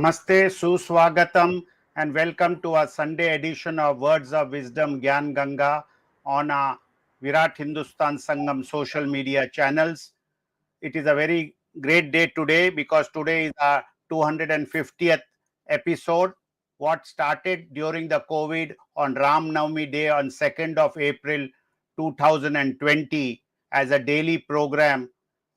Namaste, Suswagatam, and welcome to our Sunday edition of Words of Wisdom Gyan Ganga on our Virat Hindustan Sangam social media channels. It is a very great day today because today is our 250th episode. What started during the COVID on Ram Navami Day on 2nd of April 2020 as a daily program,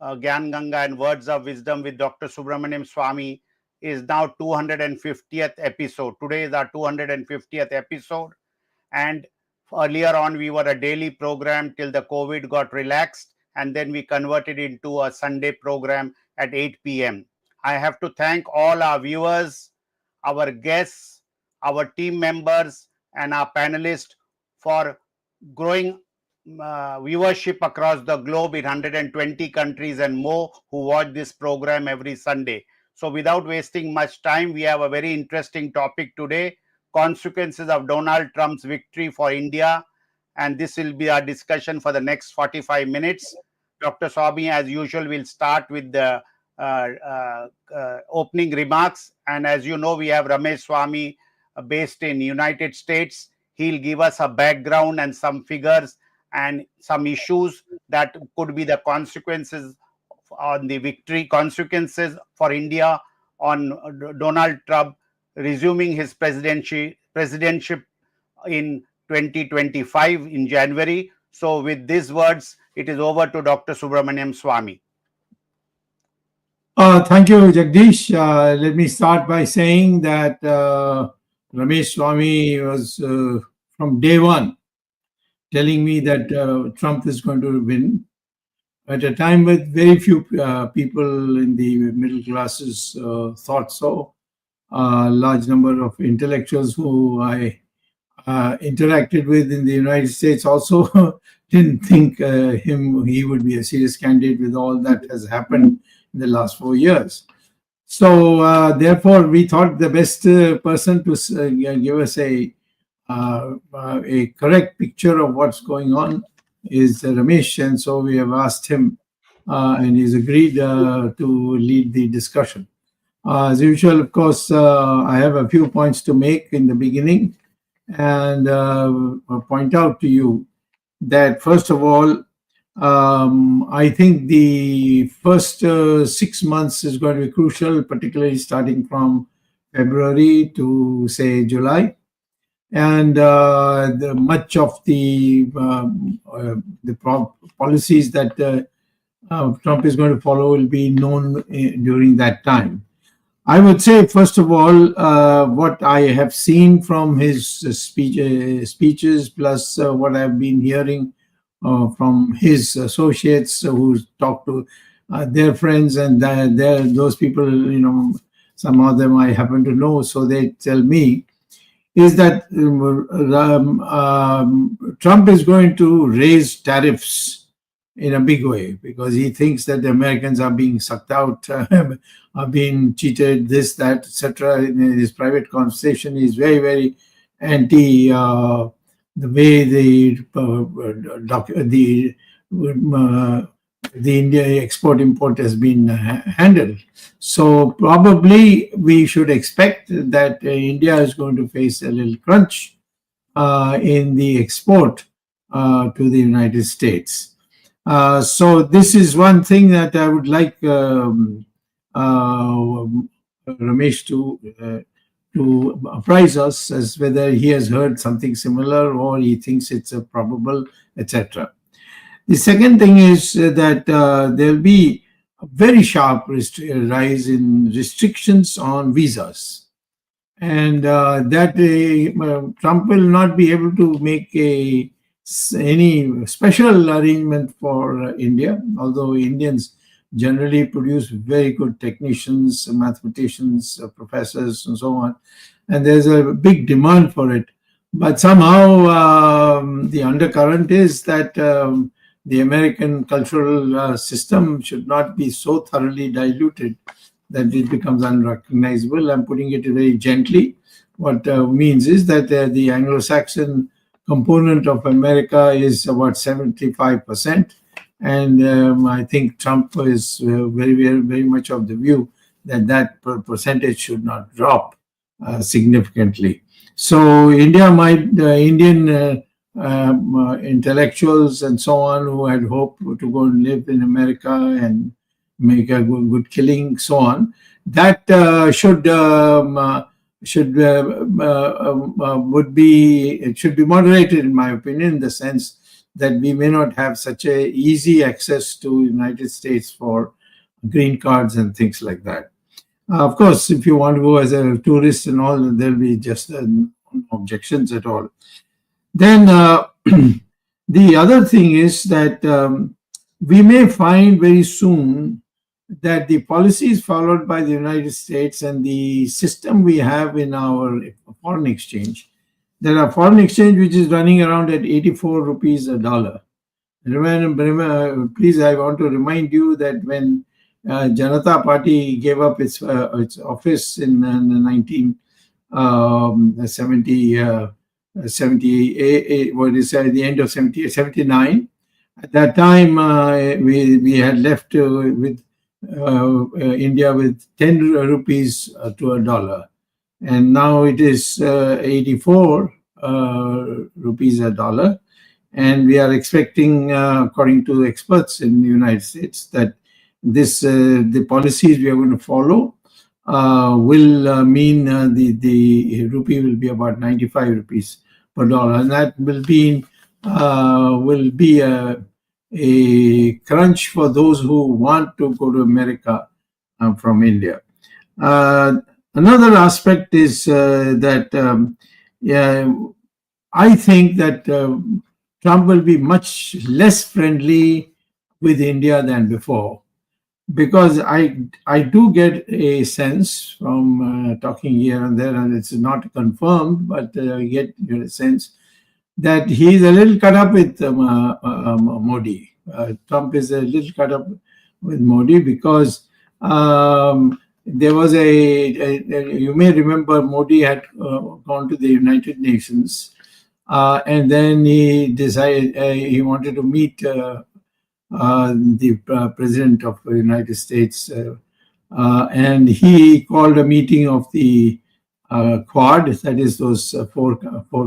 Gyan Ganga and Words of Wisdom with Dr. SUBRAMANIAN SWAMY is now 250th episode. Today is our 250th episode, and earlier on we were a daily program till the COVID got relaxed, and then we converted into a Sunday program at 8 p.m. I have to thank all our viewers, our guests, our team members, and our panelists for growing viewership across the globe in 120 countries and more who watch this program every Sunday. So without wasting much time, we have a very interesting topic today, consequences of Donald Trump's victory for India. And this will be our discussion for the next 45 minutes. Dr. Swamy, as usual, will start with the opening remarks. And as you know, we have Ramesh Swamy based in United States. He'll give us a background and some figures and some issues that could be the consequences on the victory, consequences for India on Donald Trump resuming his presidency in 2025 in January. So with these words, it is over to Dr. SUBRAMANIAN SWAMY. Thank you, Jagdish. Let me start by saying that Ramesh Swamy was from day one telling me that Trump is going to win. At a time when very few people in the middle classes thought so. A large number of intellectuals who I interacted with in the United States also didn't think he would be a serious candidate with all that has happened in the last 4 years. So therefore, we thought the best person to give us a correct picture of what's going on is Ramesh, and so we have asked him and he's agreed to lead the discussion. As usual, of course, I have a few points to make in the beginning and point out to you that, first of all, I think the first 6 months is going to be crucial, particularly starting from February to, say, July. And much of the policies that Trump is going to follow will be known during that time. I would say, first of all, what I have seen from his speeches, plus what I've been hearing from his associates who talk to their friends, and those people, some of them I happen to know, so they tell me, is that Trump is going to raise tariffs in a big way because he thinks that the Americans are being sucked out, are being cheated, this, that, etc. In his private conversation, he's very, very anti the way the India export-import has been handled. So probably we should expect that India is going to face a little crunch in the export to the United States. So this is one thing that I would like Ramesh to apprise us as whether he has heard something similar or he thinks it's a probable, etc. The second thing is that there will be a very sharp rise in restrictions on visas, and that Trump will not be able to make any special arrangement for India, although Indians generally produce very good technicians, mathematicians, professors, and so on, and there's a big demand for it. But somehow the undercurrent is that the American cultural system should not be so thoroughly diluted that it becomes unrecognizable. I'm putting it very gently. What means is that the Anglo-Saxon component of America is about 75%. And I think Trump is very, very, very much of the view that percentage should not drop significantly. So Indian intellectuals and so on who had hoped to go and live in America and make a good killing, so on, that should be moderated, in my opinion, in the sense that we may not have such a easy access to United States for green cards and things like that. Of course, if you want to go as a tourist and all, there'll be just no objections at all. Then the other thing is that we may find very soon that the policies followed by the United States and the system we have in our foreign exchange, there are foreign exchange which is running around at 84 rupees a dollar. Remember, please, I want to remind you that when Janata Party gave up its office in 1978, what is the end of 79. At that time, we had left with India with 10 rupees to a dollar, and now it is 84 rupees a dollar, and we are expecting, according to experts in the United States, that the policies we are going to follow will mean the rupee will be about 95 rupees per dollar, and that will be a crunch for those who want to go to America from India. Another aspect is that I think that Trump will be much less friendly with India than before, because I do get a sense from talking here and there, and it's not confirmed, but I get a sense that he's a little cut up with Modi. Trump is a little cut up with Modi because there was you may remember Modi had gone to the United Nations, and then he decided he wanted to meet the President of the United States, and he called a meeting of the Quad, that is those four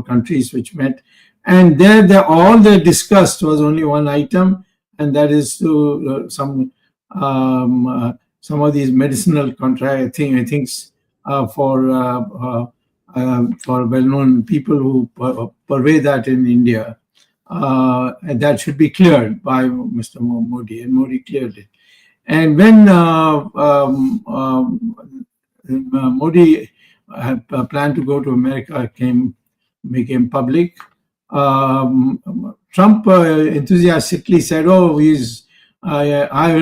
countries which met, and there all they discussed was only one item, and that is to some of these medicinal things for well-known people who purvey that in India, and that should be cleared by Mr. Modi, and Modi cleared it. And when Modi had planned to go to America became public, Trump enthusiastically said, "Oh, I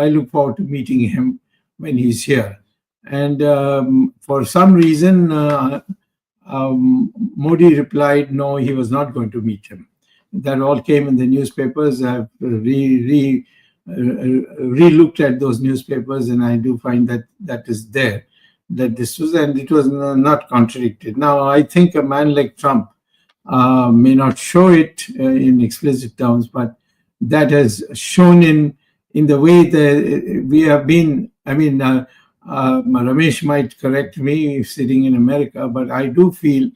look forward to meeting him when he's here." And for some reason, Modi replied, no, he was not going to meet him. That all came in the newspapers. I've re-looked at those newspapers, and I do find that is there, that this was, and it was not contradicted. Now, I think a man like Trump may not show it in explicit terms, but that has shown in the way that we have been. I mean, Ramesh might correct me sitting in America, but I do feel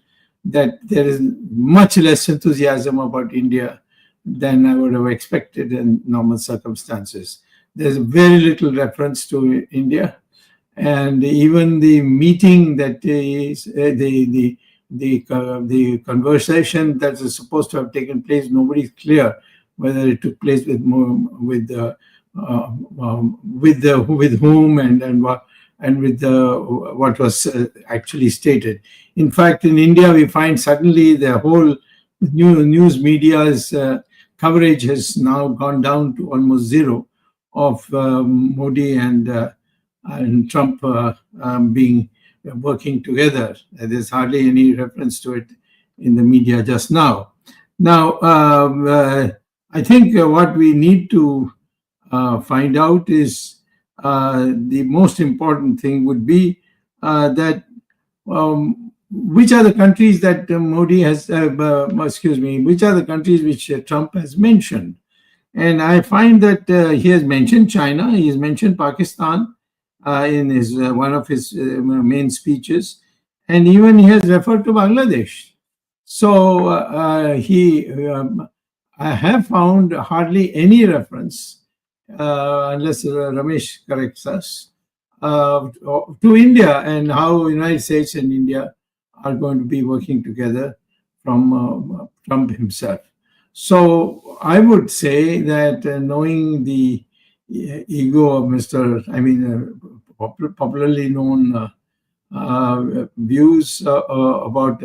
that there is much less enthusiasm about India than I would have expected in normal circumstances. There's very little reference to India, and even the meeting that is the conversation that is supposed to have taken place, nobody's clear whether it took place with whom and with what was actually stated. In fact, in India, we find suddenly the whole news media's coverage has now gone down to almost zero of Modi and Trump working together. There's hardly any reference to it in the media just now. Now, I think what we need to find out is the most important thing would be that which are the countries that Modi has, which are the countries which Trump has mentioned. And I find that he has mentioned China, he has mentioned Pakistan, in his one of his main speeches, and even he has referred to Bangladesh. So I have found hardly any reference, unless Ramesh corrects us, to India and how United States and India are going to be working together from Trump himself. So I would say that knowing the ego of Mr. Popularly known views about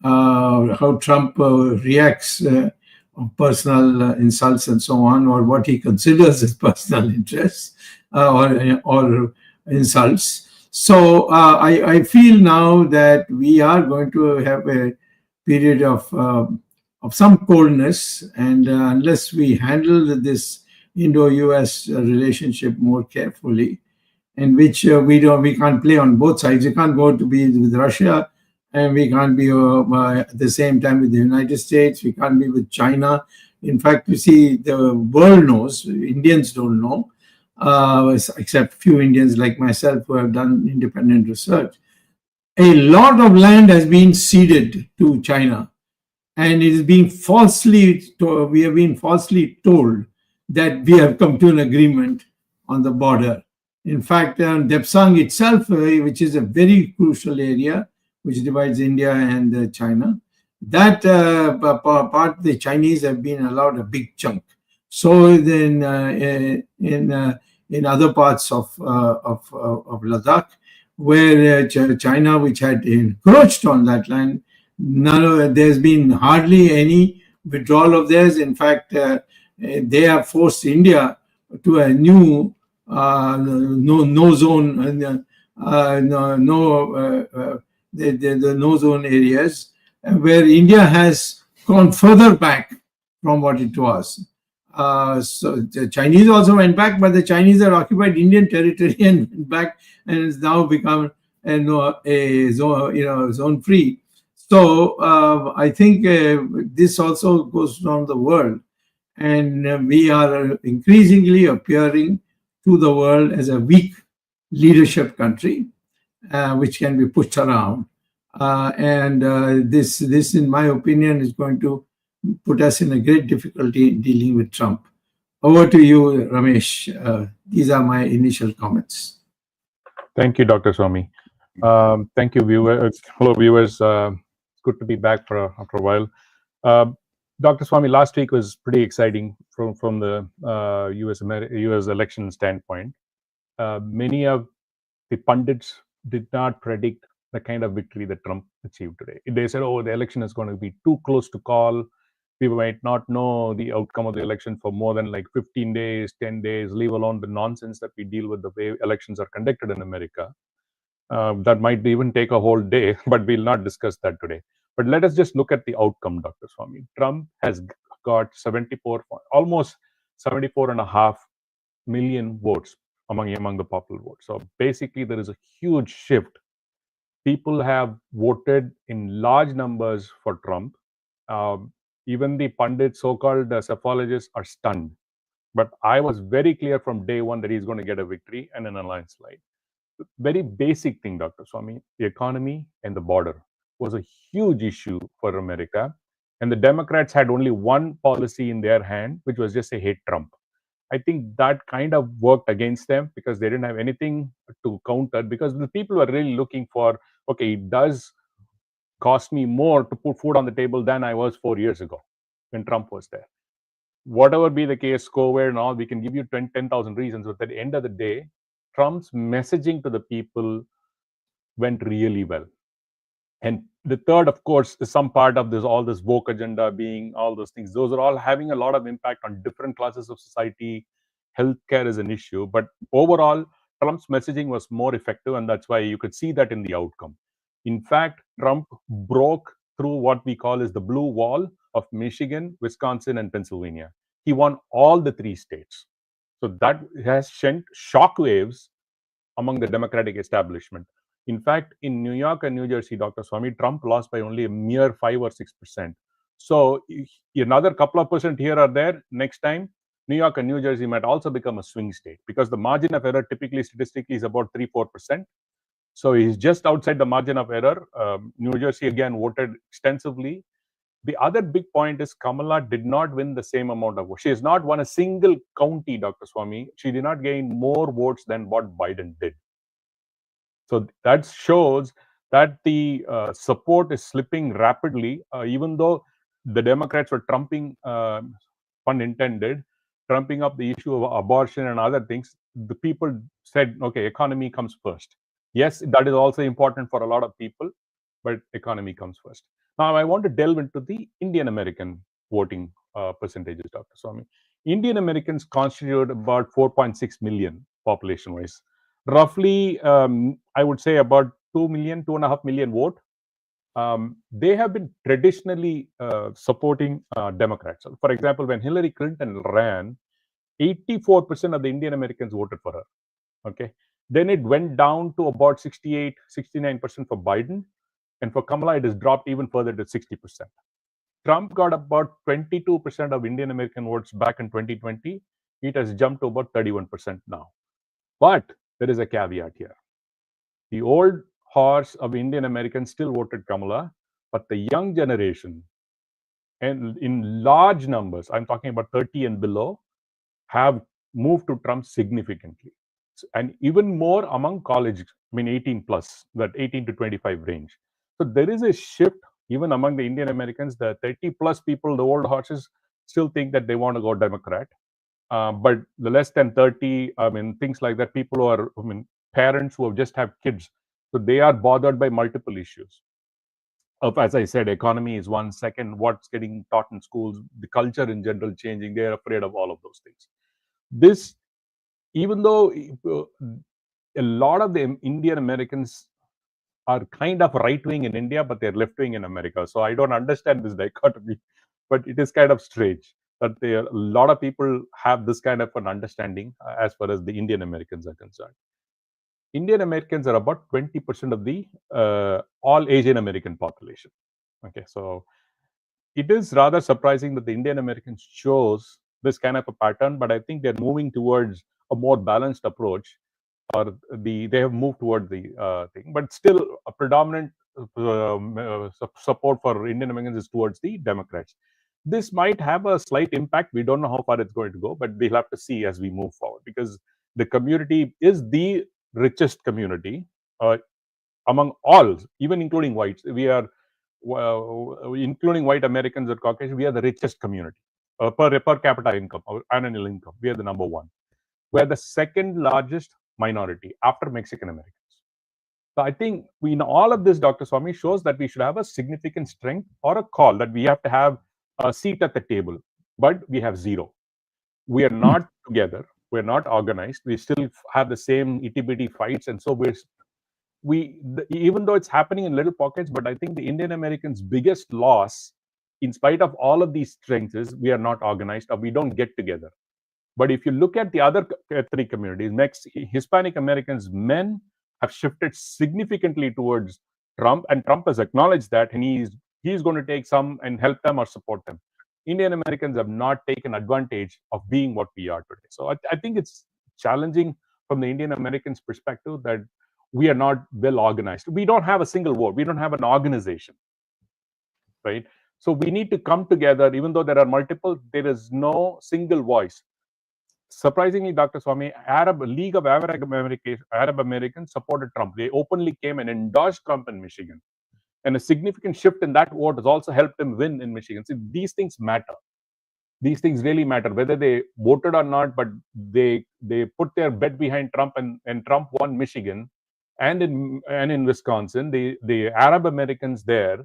how Trump reacts of personal insults and so on, or what he considers as personal interests or insults. So I feel now that we are going to have a period of some coldness, and unless we handle this Indo-US relationship more carefully, in which we can't play on both sides. We can't go to be with Russia, and we can't be at the same time with the United States. We can't be with China. In fact, you see, the world knows, Indians don't know, except few Indians like myself who have done independent research. A lot of land has been ceded to China, and it is being we have been falsely told that we have come to an agreement on the border. In fact, Depsang itself, which is a very crucial area which divides India and China, that part the Chinese have been allowed a big chunk. So then in other parts of Ladakh, where China, which had encroached on that land, there's been hardly any withdrawal of theirs. In fact, they have forced India to a new no zone, the no zone areas, where India has gone further back from what it was. So the Chinese also went back, but the Chinese have occupied Indian territory and went back, and it's now become a zone free. So I think this also goes around the world, and we are increasingly appearing to the world as a weak leadership country, which can be pushed around. This, in my opinion, is going to put us in a great difficulty in dealing with Trump. Over to you, Ramesh. These are my initial comments. Thank you, Dr. Swamy. Thank you, viewers. Hello, viewers. It's good to be back after a while. Dr. Swamy, last week was pretty exciting from the U.S. election standpoint. Many of the pundits did not predict the kind of victory that Trump achieved today. They said, oh, the election is going to be too close to call. We might not know the outcome of the election for more than like 15 days, 10 days, leave alone the nonsense that we deal with the way elections are conducted in America. That might even take a whole day, but we'll not discuss that today. But let us just look at the outcome, Dr. Swamy. Trump has got almost 74.5 million votes among the popular vote. So basically, there is a huge shift. People have voted in large numbers for Trump. Even the pundits, so-called psephologists, are stunned. But I was very clear from day one that he's going to get a victory and an landslide. Very basic thing, Dr. Swamy, the economy and the border was a huge issue for America. And the Democrats had only one policy in their hand, which was just say, hate Trump. I think that kind of worked against them because they didn't have anything to counter, because the people were really looking for, okay, it does cost me more to put food on the table than I was 4 years ago when Trump was there. Whatever be the case, COVID and all, we can give you 10,000 reasons, but at the end of the day, Trump's messaging to the people went really well. And the third, of course, is some part of this, all this woke agenda being all those things. Those are all having a lot of impact on different classes of society. Healthcare is an issue. But overall, Trump's messaging was more effective, and that's why you could see that in the outcome. In fact, Trump broke through what we call as the blue wall of Michigan, Wisconsin, and Pennsylvania. He won all the 3 states. So that has sent shockwaves among the Democratic establishment. In fact, in New York and New Jersey, Dr. Swamy, Trump lost by only a mere 5 or 6%. So another couple of percent here or there, next time, New York and New Jersey might also become a swing state, because the margin of error typically statistically is about 3-4%. So he's just outside the margin of error. New Jersey again voted extensively. The other big point is Kamala did not win the same amount of votes. She has not won a single county, Dr. Swamy. She did not gain more votes than what Biden did. So that shows that the support is slipping rapidly, even though the Democrats were trumping, pun intended, trumping up the issue of abortion and other things. The people said, okay, economy comes first. Yes, that is also important for a lot of people, but economy comes first. Now, I want to delve into the Indian American voting percentages, Dr. Swamy. Indian Americans constitute about 4.6 million population-wise. Roughly, I would say about 2 million, 2.5 million vote. They have been traditionally supporting Democrats. For example, when Hillary Clinton ran, 84% of the Indian Americans voted for her. Okay. Then it went down to about 68, 69% for Biden. And for Kamala, it has dropped even further to 60%. Trump got about 22% of Indian American votes back in 2020. It has jumped to about 31% now. But there is a caveat here. The old horse of Indian Americans still voted Kamala, but the young generation, and in large numbers, I'm talking about 30 and below, have moved to Trump significantly. And even more among college, 18 plus, that 18 to 25 range. So there is a shift even among the Indian Americans. The 30 plus people, the old horses, still think that they want to go Democrat. But the less than 30, things like that, people who are, parents who have just have kids, so they are bothered by multiple issues. As I said, economy is one. Second, what's getting taught in schools, the culture in general changing. They are afraid of all of those things. This, even though a lot of the Indian Americans are kind of right-wing in India, but they're left-wing in America. So I don't understand this dichotomy, but it is kind of strange that a lot of people have this kind of an understanding as far as the Indian Americans are concerned. Indian Americans are about 20% of the all Asian American population. Okay, so it is rather surprising that the Indian Americans chose this kind of a pattern, but I think they're moving towards a more balanced approach, or they have moved toward the thing. But still, a predominant support for Indian Americans is towards the Democrats. This might have a slight impact. We don't know how far it's going to go, but we'll have to see as we move forward, because the community is the richest community among all, even including whites. We are, including white Americans or Caucasian, we are the richest community per capita income or annual income. We are the number one. We are the second largest minority after Mexican Americans. So I think in all of this, Dr. Swamy, shows that we should have a significant strength or a call that we have to have a seat at the table, but we have zero. We are not together. We're not organized. We still have the same itty-bitty fights, and so even though it's happening in little pockets, but I think the Indian Americans' biggest loss, in spite of all of these strengths, is we are not organized, or we don't get together. But if you look at the other three communities, Hispanic Americans, men have shifted significantly towards Trump, and Trump has acknowledged that, and he's going to take some and help them or support them. Indian Americans have not taken advantage of being what we are today. So I think it's challenging from the Indian Americans' perspective that we are not well organized. We don't have a single vote. We don't have an organization, right? So we need to come together. Even though there are multiple, there is no single voice. Surprisingly, Dr. Swamy, League of Arab Americans supported Trump. They openly came and endorsed Trump in Michigan. And a significant shift in that vote has also helped him win in Michigan. So these things matter. These things really matter, whether they voted or not, but they put their bet behind Trump, and Trump won Michigan. And in Wisconsin, the Arab Americans there,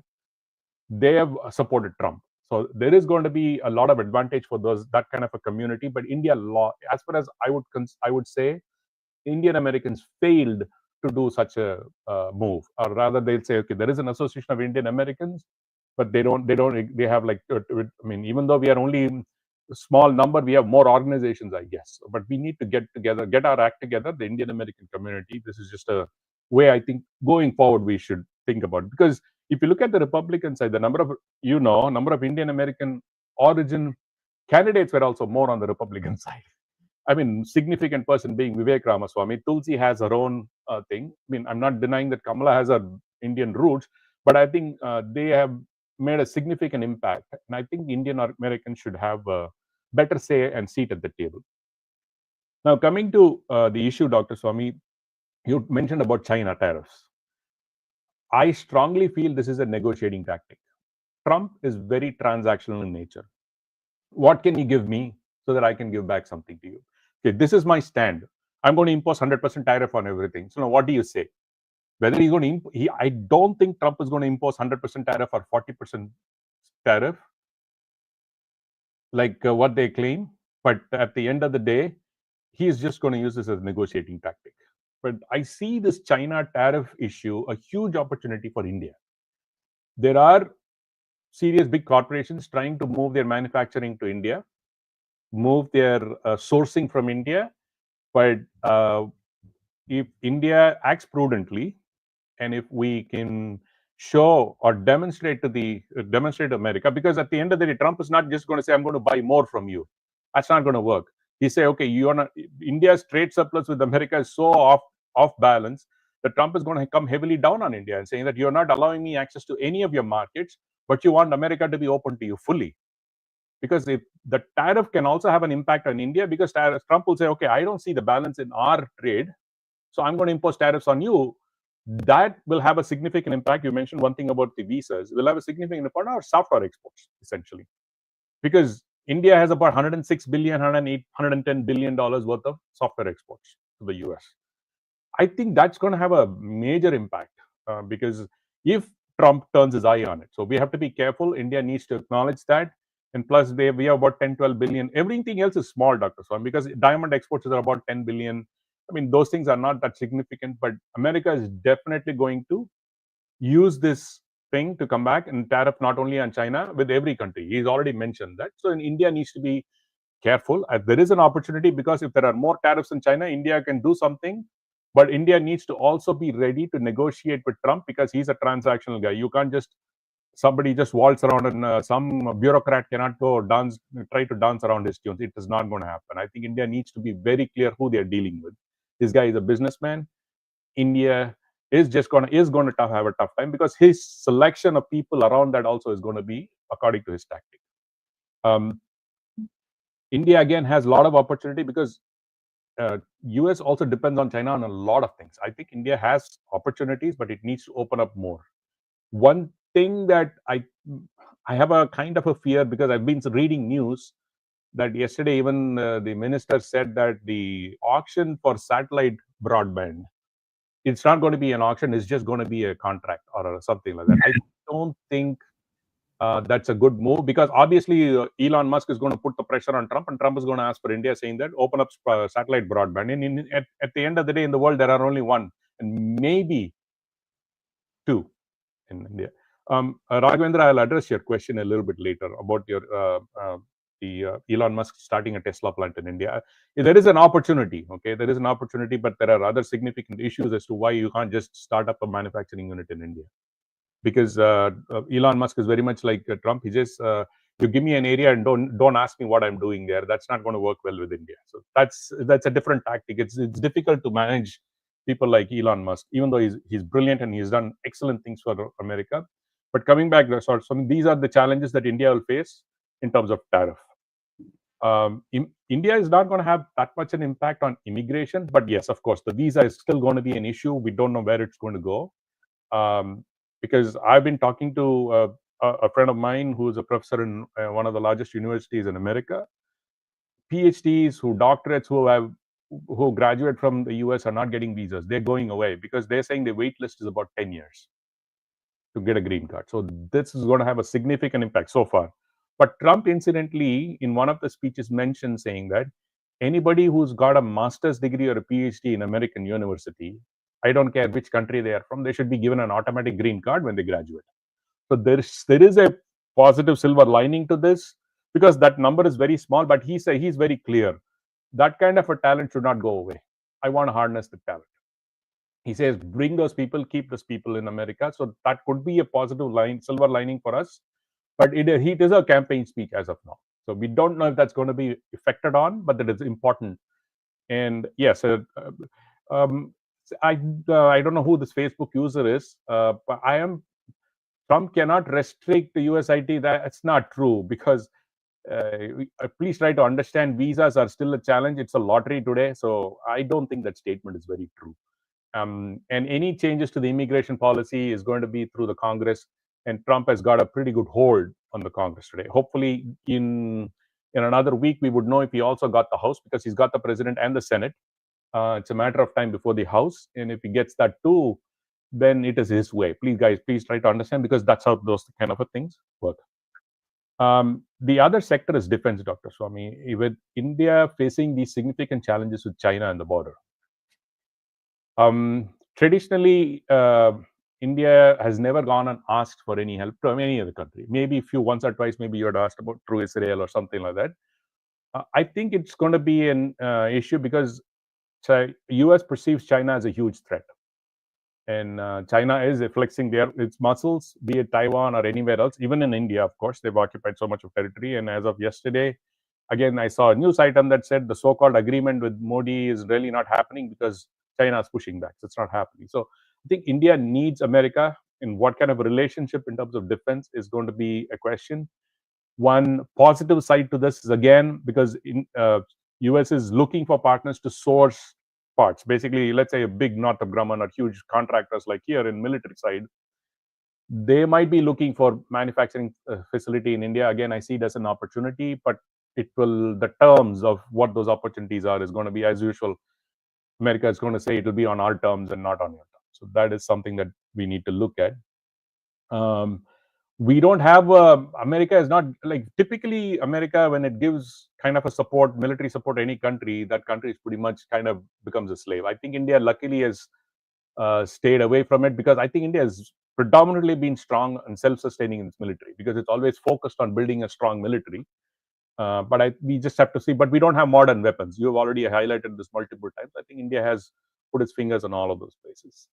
they have supported Trump. So there is going to be a lot of advantage for that kind of a community. But India law, as far as I would say, Indian Americans failed to do such a move, or rather, they'll say, okay, there is an association of Indian Americans, but they have like, even though we are only a small number, we have more organizations, I guess. But we need to get together, get our act together, the Indian American community. This is just a way I think going forward we should think about it. Because if you look at the Republican side, the number of Indian American origin candidates were also more on the Republican side. I mean, significant person being Vivek Ramaswamy. Tulsi has her own thing. I mean, I'm not denying that Kamala has her Indian roots, but I think they have made a significant impact. And I think Indian Americans should have a better say and seat at the table. Now, coming to the issue, Dr. Swamy, you mentioned about China tariffs. I strongly feel this is a negotiating tactic. Trump is very transactional in nature. What can you give me so that I can give back something to you? Okay, this is my stand. I'm going to impose 100% tariff on everything. So now what do you say? Whether he's going to, I don't think Trump is going to impose 100% tariff or 40% tariff, like what they claim. But at the end of the day, he's just going to use this as a negotiating tactic. But I see this China tariff issue a huge opportunity for India. There are serious big corporations trying to move their manufacturing to India, move their sourcing from India. But if India acts prudently, and if we can show or demonstrate to America, because at the end of the day, Trump is not just going to say, I'm going to buy more from you. That's not going to work. He say, okay, you are not, India's trade surplus with America is so off balance that Trump is going to come heavily down on India and saying that you're not allowing me access to any of your markets, but you want America to be open to you fully. Because if the tariff can also have an impact on India, because Trump will say, okay, I don't see the balance in our trade, so I'm going to impose tariffs on you. That will have a significant impact. You mentioned one thing about the visas. Will have a significant impact on our software exports, essentially. Because India has about 106 billion, 110 billion dollars worth of software exports to the US. I think that's going to have a major impact because if Trump turns his eye on it. So we have to be careful. India needs to acknowledge that. And plus, we have about 10, 12 billion. Everything else is small, Dr. Swan, because diamond exports are about 10 billion. I mean, those things are not that significant, but America is definitely going to use this thing to come back and tariff not only on China, with every country. He's already mentioned that. So India needs to be careful. There is an opportunity because if there are more tariffs in China, India can do something. But India needs to also be ready to negotiate with Trump because he's a transactional guy. You can't just somebody just waltz around and some bureaucrat cannot go try to dance around his tunes. It is not going to happen. I think India needs to be very clear who they're dealing with. This guy is a businessman. India is going to have a tough time because his selection of people around that also is going to be according to his tactic. India again has a lot of opportunity because US also depends on China on a lot of things. I think India has opportunities, but it needs to open up more. One thing that I have a kind of a fear because I've been reading news that yesterday even the minister said that the auction for satellite broadband, it's not going to be an auction, it's just going to be a contract or something like that. I don't think that's a good move because obviously Elon Musk is going to put the pressure on Trump and Trump is going to ask for India saying that open up satellite broadband. And at the end of the day in the world, there are only one and maybe two in India. Raghavendra, I'll address your question a little bit later about your Elon Musk starting a Tesla plant in India. There is an opportunity, okay? There is an opportunity, but there are other significant issues as to why you can't just start up a manufacturing unit in India. Because Elon Musk is very much like Trump. He just you give me an area and don't ask me what I'm doing there. That's not going to work well with India. So that's a different tactic. It's difficult to manage people like Elon Musk, even though he's brilliant and he's done excellent things for America. But coming back, so these are the challenges that India will face in terms of tariff. India is not going to have that much an impact on immigration, but yes, of course, the visa is still going to be an issue. We don't know where it's going to go. Because I've been talking to a friend of mine who's a professor in one of the largest universities in America. PhDs, doctorates who graduate from the US are not getting visas. They're going away because they're saying the wait list is about 10 years to get a green card. So this is going to have a significant impact so far. But Trump, incidentally, in one of the speeches mentioned saying that anybody who's got a master's degree or a PhD in American university, I don't care which country they are from, they should be given an automatic green card when they graduate. So there is a positive silver lining to this because that number is very small, but he's very clear. That kind of a talent should not go away. I want to harness the talent. He says, bring those people, keep those people in America. So that could be a positive silver lining for us. But it is a campaign speech as of now. So we don't know if that's going to be affected on, but that is important. And yes, I don't know who this Facebook user is, but Trump cannot restrict the USIT. That's not true, because please try to understand, visas are still a challenge. It's a lottery today. So I don't think that statement is very true. And any changes to the immigration policy is going to be through the Congress, and Trump has got a pretty good hold on the Congress today. Hopefully in another week we would know if he also got the House, because he's got the president and the Senate. It's a matter of time before the House, and if he gets that too, then it is his way. Please, guys, please try to understand, because that's how those kind of things work. The other sector is defense, Dr. Swamy, with India facing these significant challenges with China and the border. Traditionally, India has never gone and asked for any help from any other country. Maybe once or twice, maybe you had asked about through Israel or something like that. I think it's going to be an issue, because US perceives China as a huge threat. And China is flexing its muscles, be it Taiwan or anywhere else. Even in India, of course, they've occupied so much of territory. And as of yesterday, again, I saw a news item that said the so-called agreement with Modi is really not happening because China is pushing back. So it's not happening. So I think India needs America. In what kind of a relationship in terms of defense is going to be a question. One positive side to this is, again, because US is looking for partners to source parts. Basically, let's say a big Northrop Grumman or huge contractors like here in military side, they might be looking for manufacturing facility in India. Again, I see it as an opportunity, but the terms of what those opportunities are is going to be, as usual, America is going to say it will be on our terms and not on your terms. So that is something that we need to look at. We don't have America is not like, typically America, when it gives kind of a support, military support to any country, that country is pretty much kind of becomes a slave. I think India luckily has stayed away from it, because I think India has predominantly been strong and self-sustaining in its military, because it's always focused on building a strong military. But we just have to see. But we don't have modern weapons. You have already highlighted this multiple times. I think India has put its fingers on all of those places.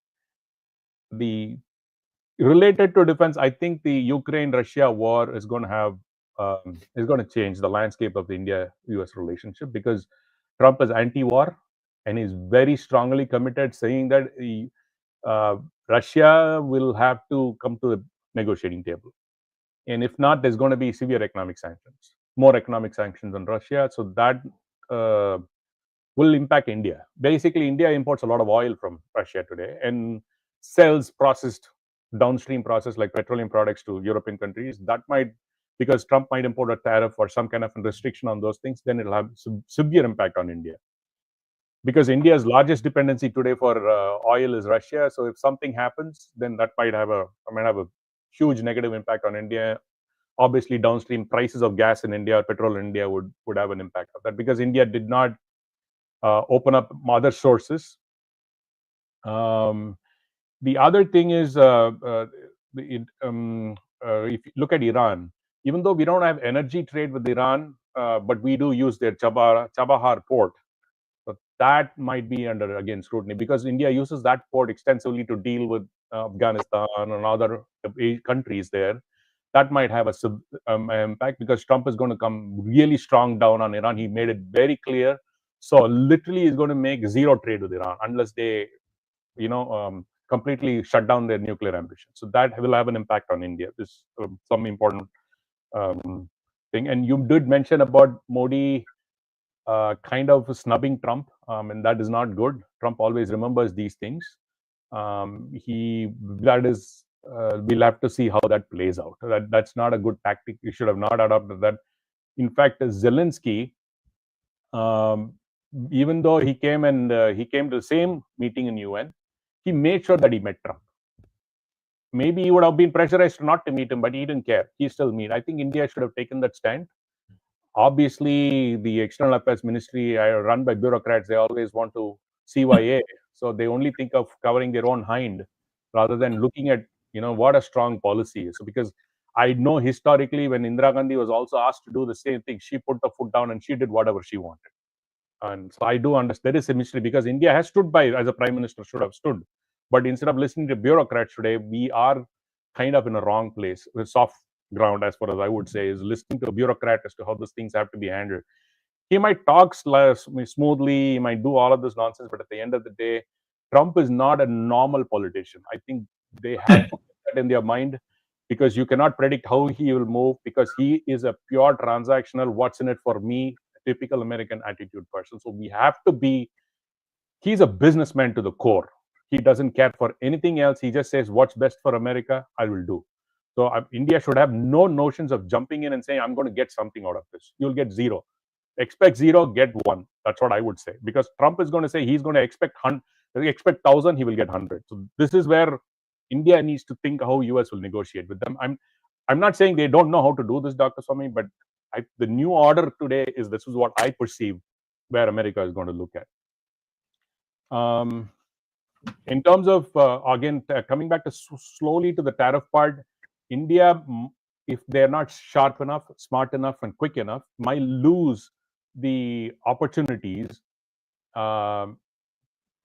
Related to defense, I think the Ukraine-Russia war is going to have change the landscape of the India-US relationship, because Trump is anti-war and is very strongly committed, saying that Russia will have to come to the negotiating table, and if not, there's going to be severe economic sanctions, more economic sanctions on Russia. So that will impact India. Basically, India imports a lot of oil from Russia today and sells processed downstream process like petroleum products to European countries. That might, because Trump might import a tariff or some kind of restriction on those things, then it'll have severe impact on India. Because India's largest dependency today for oil is Russia. So if something happens, then that might have a huge negative impact on India. Obviously, downstream prices of gas in India or petrol in India would have an impact of that, because India did not open up other sources. The other thing is, if you look at Iran, even though we don't have energy trade with Iran, but we do use their Chabahar port. So that might be under, again, scrutiny, because India uses that port extensively to deal with Afghanistan and other countries there. That might have a impact, because Trump is going to come really strong down on Iran. He made it very clear. So literally, he's going to make zero trade with Iran unless they, completely shut down their nuclear ambition. So that will have an impact on India. This is some important thing. And you did mention about Modi kind of snubbing Trump, and that is not good. Trump always remembers these things. We'll have to see how that plays out. That's not a good tactic. You should have not adopted that. In fact, Zelensky, even though he came to the same meeting in UN, he made sure that he met Trump. Maybe he would have been pressurized not to meet him, but he didn't care. He still met. I think India should have taken that stand. Obviously, the External Affairs Ministry run by bureaucrats. They always want to CYA, so they only think of covering their own hind rather than looking at what a strong policy is. So, because I know historically, when Indira Gandhi was also asked to do the same thing, she put the foot down and she did whatever she wanted. And so I do understand there is a mystery, because India has stood by, as a prime minister should have stood. But instead of listening to bureaucrats today, we are kind of in a wrong place with soft ground, as far as I would say, is listening to a bureaucrat as to how these things have to be handled. He might talk smoothly, he might do all of this nonsense, but at the end of the day, Trump is not a normal politician. I think they have to put that in their mind, because you cannot predict how he will move, because he is a pure transactional, what's in it for me, typical American attitude person. So we have to be, he's a businessman to the core. He doesn't care for anything else. He just says, what's best for America, I will do. So India should have no notions of jumping in and saying, I'm going to get something out of this. You'll get zero. Expect zero, get one. That's what I would say. Because Trump is going to say he's going to expect 1,000, he will get 100. So this is where India needs to think how US will negotiate with them. I'm not saying they don't know how to do this, Dr. Swamy, but the new order today is, this is what I perceive where America is going to look at. In terms of, again, coming back to slowly to the tariff part, India, if they're not sharp enough, smart enough, and quick enough, might lose the opportunities,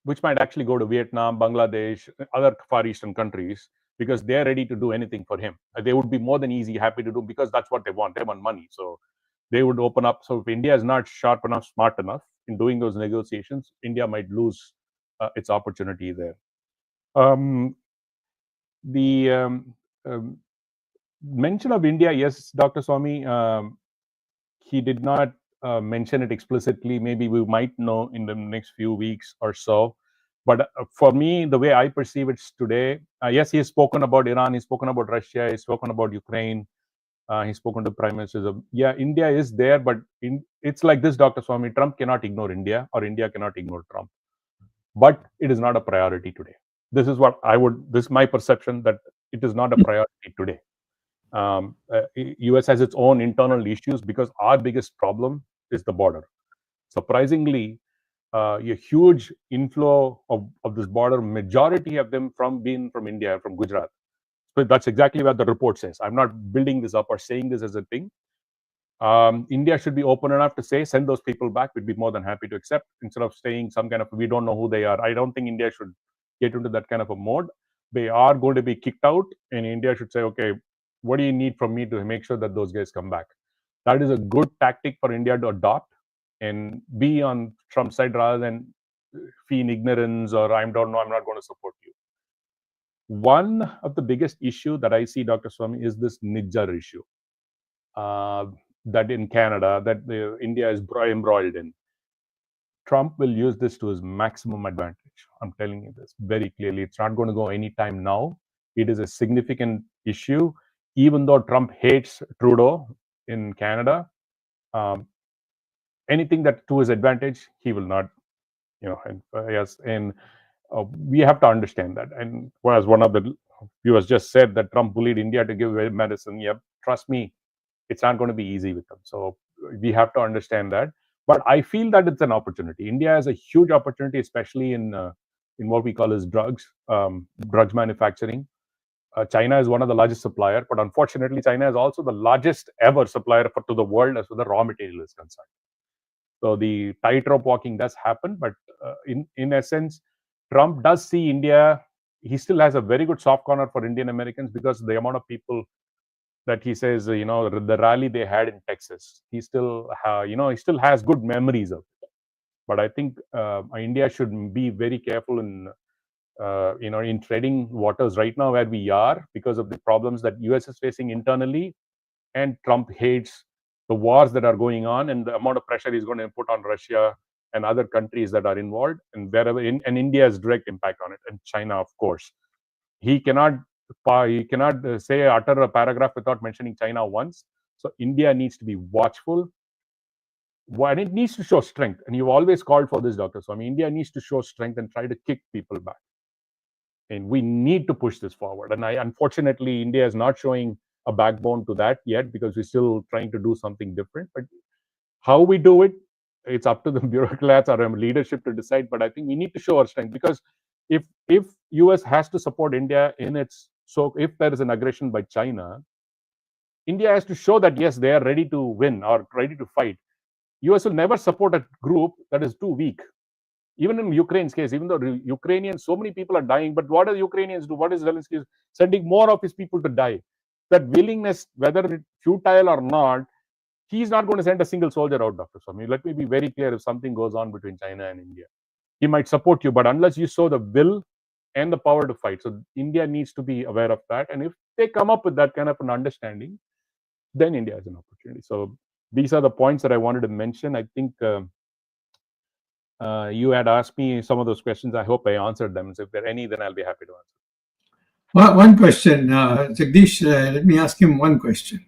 which might actually go to Vietnam, Bangladesh, other Far Eastern countries, because they're ready to do anything for him. They would be more than happy to do, because that's what they want. They want money. So they would open up. So if India is not sharp enough, smart enough in doing those negotiations, India might lose its opportunity there. The mention of India, yes, Dr. Swamy, he did not mention it explicitly. Maybe we might know in the next few weeks or so. But for me, the way I perceive it today, yes, he has spoken about Iran, he's spoken about Russia, he's spoken about Ukraine, he's spoken to prime ministers. Yeah, India is there, but it's like this, Dr. Swamy, Trump cannot ignore India, or India cannot ignore Trump. But it is not a priority today. This is what this is my perception, that it is not a priority today. US has its own internal issues, because our biggest problem is the border. Surprisingly, a huge inflow of this border, majority of them being from India, from Gujarat. So that's exactly what the report says. I'm not building this up or saying this as a thing. India should be open enough to say, send those people back. We'd be more than happy to accept, instead of saying some kind of, we don't know who they are. I don't think India should get into that kind of a mode. They are going to be kicked out, and India should say, okay, what do you need from me to make sure that those guys come back? That is a good tactic for India to adopt and be on Trump's side, rather than feign ignorance or I don't know, I'm not going to support you. One of the biggest issue that I see, Dr. Swamy, is this Nijjar issue. That in Canada, that India is embroiled in. Trump will use this to his maximum advantage. I'm telling you this very clearly. It's not going to go anytime now. It is a significant issue. Even though Trump hates Trudeau in Canada, anything that to his advantage, he will not, yes. And we have to understand that. And as one of the viewers just said, that Trump bullied India to give away medicine. Yep, trust me, it's not going to be easy with them. So we have to understand that. But I feel that it's an opportunity. India has a huge opportunity, especially in what we call as drugs manufacturing. China is one of the largest supplier, but unfortunately, China is also the largest ever supplier to the world as far as the raw material is concerned. So the tightrope walking does happen, but in essence, Trump does see India. He still has a very good soft corner for Indian Americans, because the amount of people that he says, the rally they had in Texas, he still, he still has good memories of it. But I think India should be very careful in, in treading waters right now where we are, because of the problems that US is facing internally, and Trump hates the wars that are going on, and the amount of pressure he's going to put on Russia and other countries that are involved, and wherever, and India's direct impact on it, and China, of course. He cannot say, utter a paragraph without mentioning China once. So India needs to be watchful, and it needs to show strength. And you've always called for this, Dr. Swamy. India needs to show strength and try to kick people back. And we need to push this forward. And unfortunately, India is not showing a backbone to that yet, because we're still trying to do something different. But how we do it, it's up to the bureaucrats or leadership to decide. But I think we need to show our strength, because if US has to support India in its, so if there is an aggression by China, India has to show that yes, they are ready to win or ready to fight. US will never support a group that is too weak. Even in Ukraine's case, even though Ukrainians, so many people are dying, but what do Ukrainians do? What is Zelensky sending more of his people to die? that willingness, whether it's futile or not, he's not going to send a single soldier out, Dr. Swami. Let me be very clear. If something goes on between China and India, he might support you, but unless you show the will and the power to fight. So India needs to be aware of that. And if they come up with that kind of an understanding, then India has an opportunity. So these are the points that I wanted to mention. I think you had asked me some of those questions. I hope I answered them. So if there are any, then I'll be happy to answer. Well, one question, Jagdish, let me ask him one question.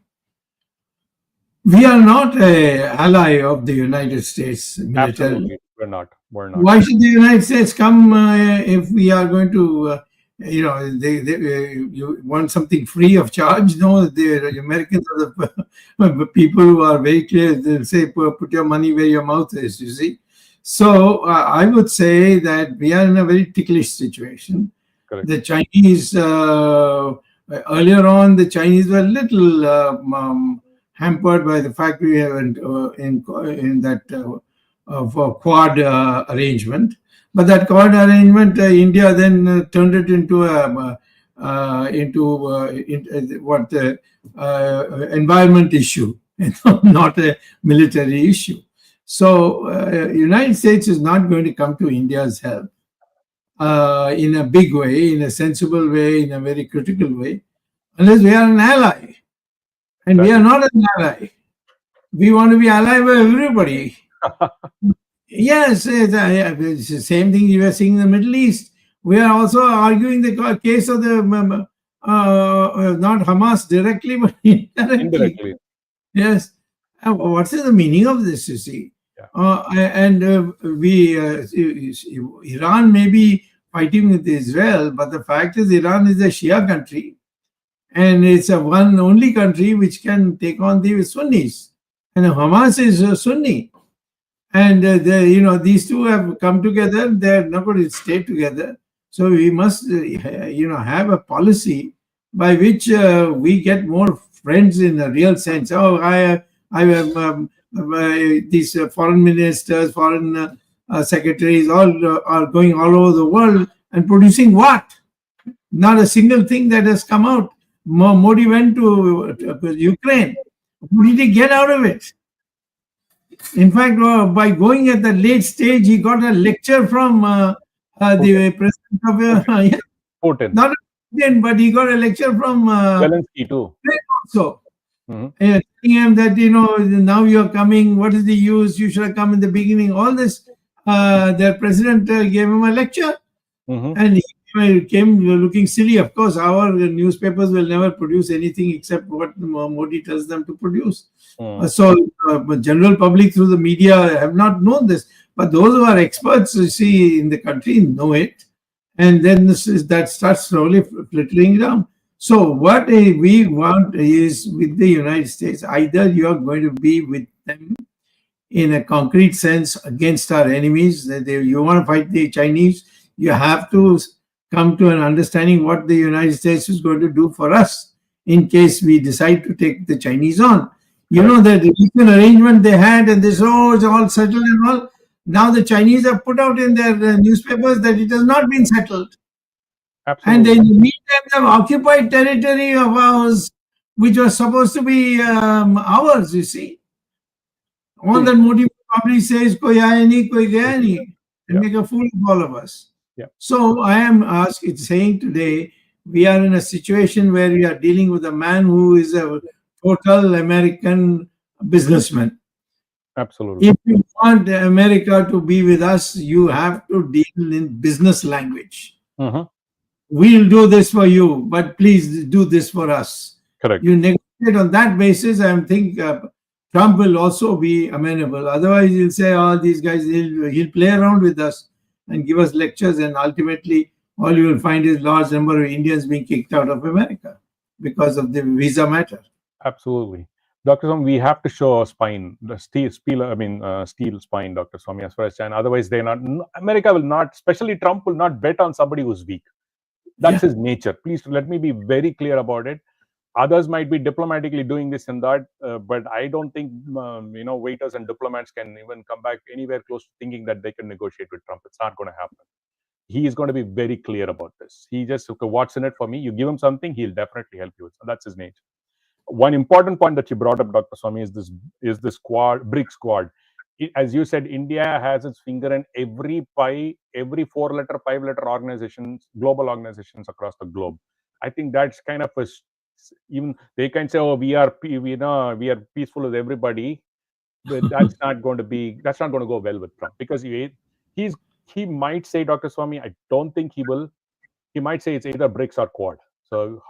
We are not an ally of the United States militarily. Absolutely. We're not. Why should the United States come if we are going to, you want something free of charge? No, the Americans are the people who are very clear. They'll say, put your money where your mouth is, you see. So I would say that we are in a very ticklish situation. Correct. The Chinese, earlier on, the Chinese were a little hampered by the fact we have in that Quad arrangement. But that Quad arrangement, India then turned it into environment issue, not a military issue. So United States is not going to come to India's help in a big way, in a sensible way, in a very critical way, unless we are an ally. And we are not an ally. We want to be ally with everybody. Yes, it's the same thing you are seeing in the Middle East. We are also arguing the case of the not Hamas directly, but indirectly. Yes. What is the meaning of this, you see? Yeah. Iran may be fighting with Israel, but the fact is Iran is a Shia country. And it's a one only country which can take on the Sunnis. And Hamas is Sunni. And these two have come together. They're not going to stay together. So we must, have a policy by which we get more friends in a real sense. Oh, I have these foreign ministers, foreign secretaries, all are going all over the world and producing what? Not a single thing that has come out. Modi went to Ukraine. What did he get out of it? In fact, by going at the late stage, he got a lecture from the president of Putin. Not Putin, but he got a lecture from Zelensky too. Also, telling him that now you are coming. What is the use? You should have come in the beginning. All this, their president gave him a lecture, and he came looking silly. Of course, our newspapers will never produce anything except what Modi tells them to produce. So general public through the media have not known this. But those who are experts, you see, in the country know it. And then that starts slowly filtering down. So what we want is with the United States, either you are going to be with them in a concrete sense against our enemies. You want to fight the Chinese, you have to come to an understanding what the United States is going to do for us in case we decide to take the Chinese on. You know that recent arrangement they had, and this, it's all settled and all. Now the Chinese have put out in their newspapers that it has not been settled. Absolutely. And in the meantime, they have occupied territory of ours, which was supposed to be ours, you see. All that Modi probably says, koi aaya nahi, koi gaya nahi, and make a fool of all of us. Yeah. So I am saying today, we are in a situation where we are dealing with a man who is a total American businessman. Absolutely. If you want America to be with us, you have to deal in business language. We'll do this for you, but please do this for us. Correct. You negotiate on that basis. I think Trump will also be amenable. Otherwise, he'll say, these guys, he'll play around with us and give us lectures, and ultimately all you will find is large number of Indians being kicked out of America because of the visa matter. Absolutely. Dr. Swamy, we have to show a spine, the steel spine, Dr. Swamy, as far as China. Otherwise, America will not, especially Trump, will not bet on somebody who's weak. That's his nature. Please let me be very clear about it. Others might be diplomatically doing this and that, but I don't think waiters and diplomats can even come back anywhere close to thinking that they can negotiate with Trump. It's not going to happen. He is going to be very clear about this. He just, okay, what's in it for me? You give him something, he'll definitely help you. So that's his nature. one important point that you brought up, Dr. Swami, is this BRICS Quad. As you said, India has its finger in every 4-letter, 5-letter organizations, global organizations across the globe. I think that's kind of even they can say, oh, we are peaceful with everybody, but that's not going to go well with Trump, because he might say, Dr. Swami, I don't think he will. He might say it's either BRICS or Quad. So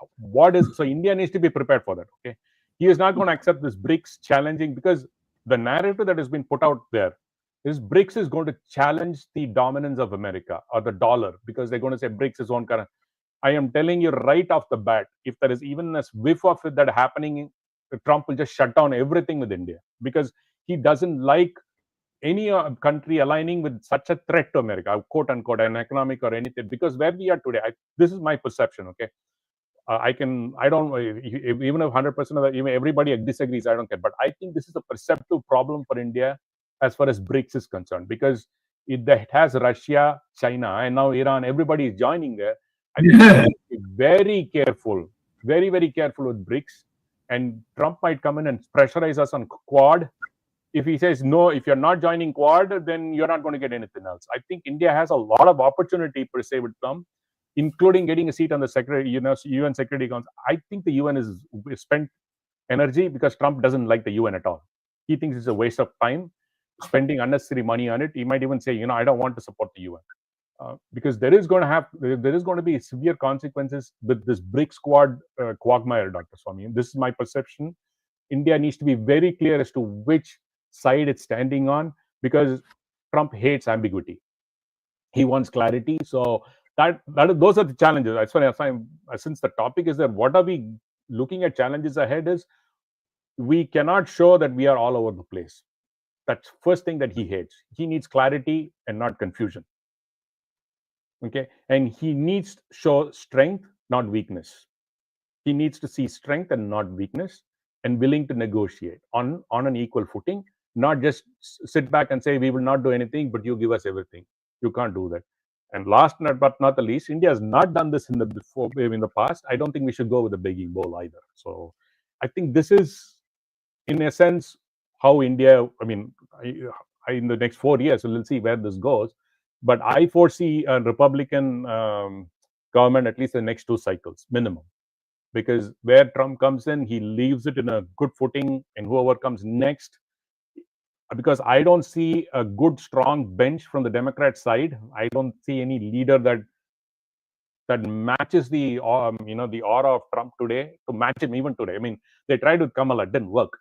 India needs to be prepared for that. Okay, he is not going to accept this BRICS challenging, because the narrative that has been put out there is BRICS is going to challenge the dominance of America or the dollar, because they're going to say BRICS is one current. I am telling you right off the bat, if there is even a whiff of it that happening, Trump will just shut down everything with India, because he doesn't like any country aligning with such a threat to America, quote unquote, an economic or anything. Because where we are today, this is my perception. Okay, even if 100% of everybody disagrees, I don't care. But I think this is a perceptive problem for India as far as BRICS is concerned, because it has Russia, China, and now Iran. Everybody is joining there. I think we have to be very careful, very, very careful with BRICS. And Trump might come in and pressurize us on Quad. If he says, no, if you're not joining Quad, then you're not going to get anything else. I think India has a lot of opportunity per se with Trump, including getting a seat on the UN Security Council. I think the UN is spent energy, because Trump doesn't like the UN at all. He thinks it's a waste of time, spending unnecessary money on it. He might even say, I don't want to support the UN. Because there is going to be severe consequences with this BRICS Quad quagmire, Dr. Swami. This is my perception. India needs to be very clear as to which side it's standing on, because Trump hates ambiguity. He wants clarity. So those are the challenges. As far as since the topic is there, what are we looking at challenges ahead is, we cannot show that we are all over the place. That's first thing that he hates. He needs clarity and not confusion. Okay, and he needs to show strength, not weakness. He needs to see strength and not weakness, and willing to negotiate on an equal footing, not just sit back and say, we will not do anything, but you give us everything. You can't do that. And last but not the least, India has not done this in the past. I don't think we should go with a begging bowl either. So I think this is, in a sense, how India, in the next 4 years, so we'll see where this goes. But I foresee a Republican government at least the next 2 cycles minimum, because where Trump comes in, he leaves it in a good footing, and whoever comes next, because I don't see a good strong bench from the Democrat side. I don't see any leader that matches the the aura of Trump today, to match him even today. They tried with Kamala, it didn't work.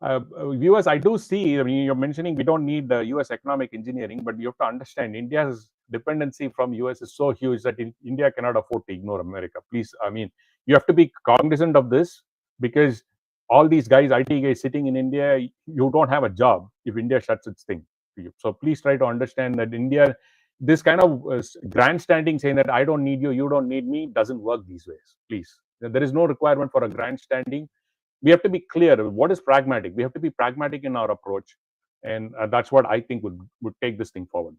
Viewers, I do see, you're mentioning we don't need the US economic engineering, but you have to understand India's dependency from US is so huge that India cannot afford to ignore America. Please, you have to be cognizant of this, because all these guys, IT guys sitting in India, you don't have a job if India shuts its thing to you. So please try to understand that India, this kind of grandstanding, saying that I don't need you, you don't need me, doesn't work these ways. Please, there is no requirement for a grandstanding. We have to be clear what is pragmatic. We have to be pragmatic in our approach, and that's what I think would take this thing forward.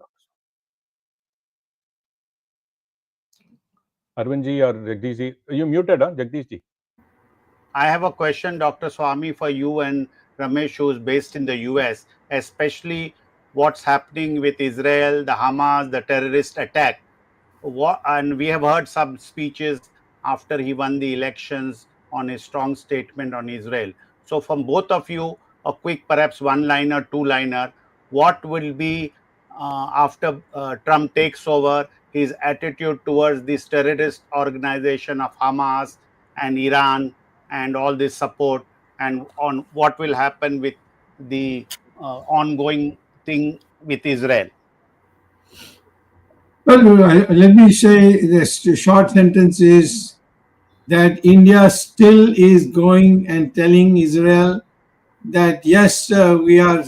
Arvindji or Jagdishji, you muted, huh? Jagdishji. I have a question, Dr. Swamy, for you and Ramesh, who is based in the US, especially what's happening with Israel, the Hamas, the terrorist attack. And we have heard some speeches after he won the elections on a strong statement on Israel. So from both of you, a quick, perhaps one-liner, two-liner, what will be, after Trump takes over, his attitude towards this terrorist organization of Hamas and Iran and all this support, and on what will happen with the ongoing thing with Israel? Well, let me say this short sentence is that India still is going and telling Israel that yes, we are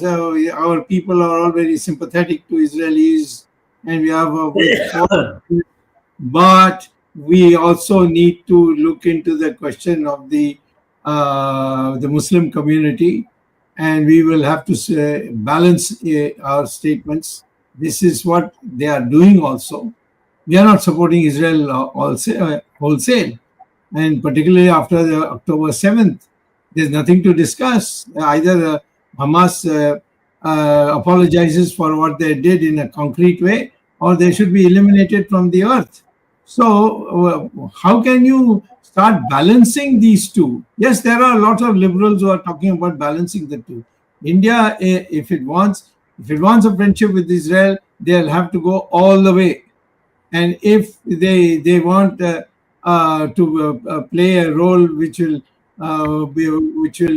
our people are all very sympathetic to Israelis, and we have a but we also need to look into the question of the Muslim community, and we will have to balance our statements. This is what they are doing also. We are not supporting Israel wholesale. and particularly after the October 7th, there's nothing to discuss. Either Hamas apologizes for what they did in a concrete way, or they should be eliminated from the earth. So how can you start balancing these two? Yes, there are a lot of liberals who are talking about balancing the two. India, if it wants a friendship with Israel, they'll have to go all the way. And if they want to play a role which will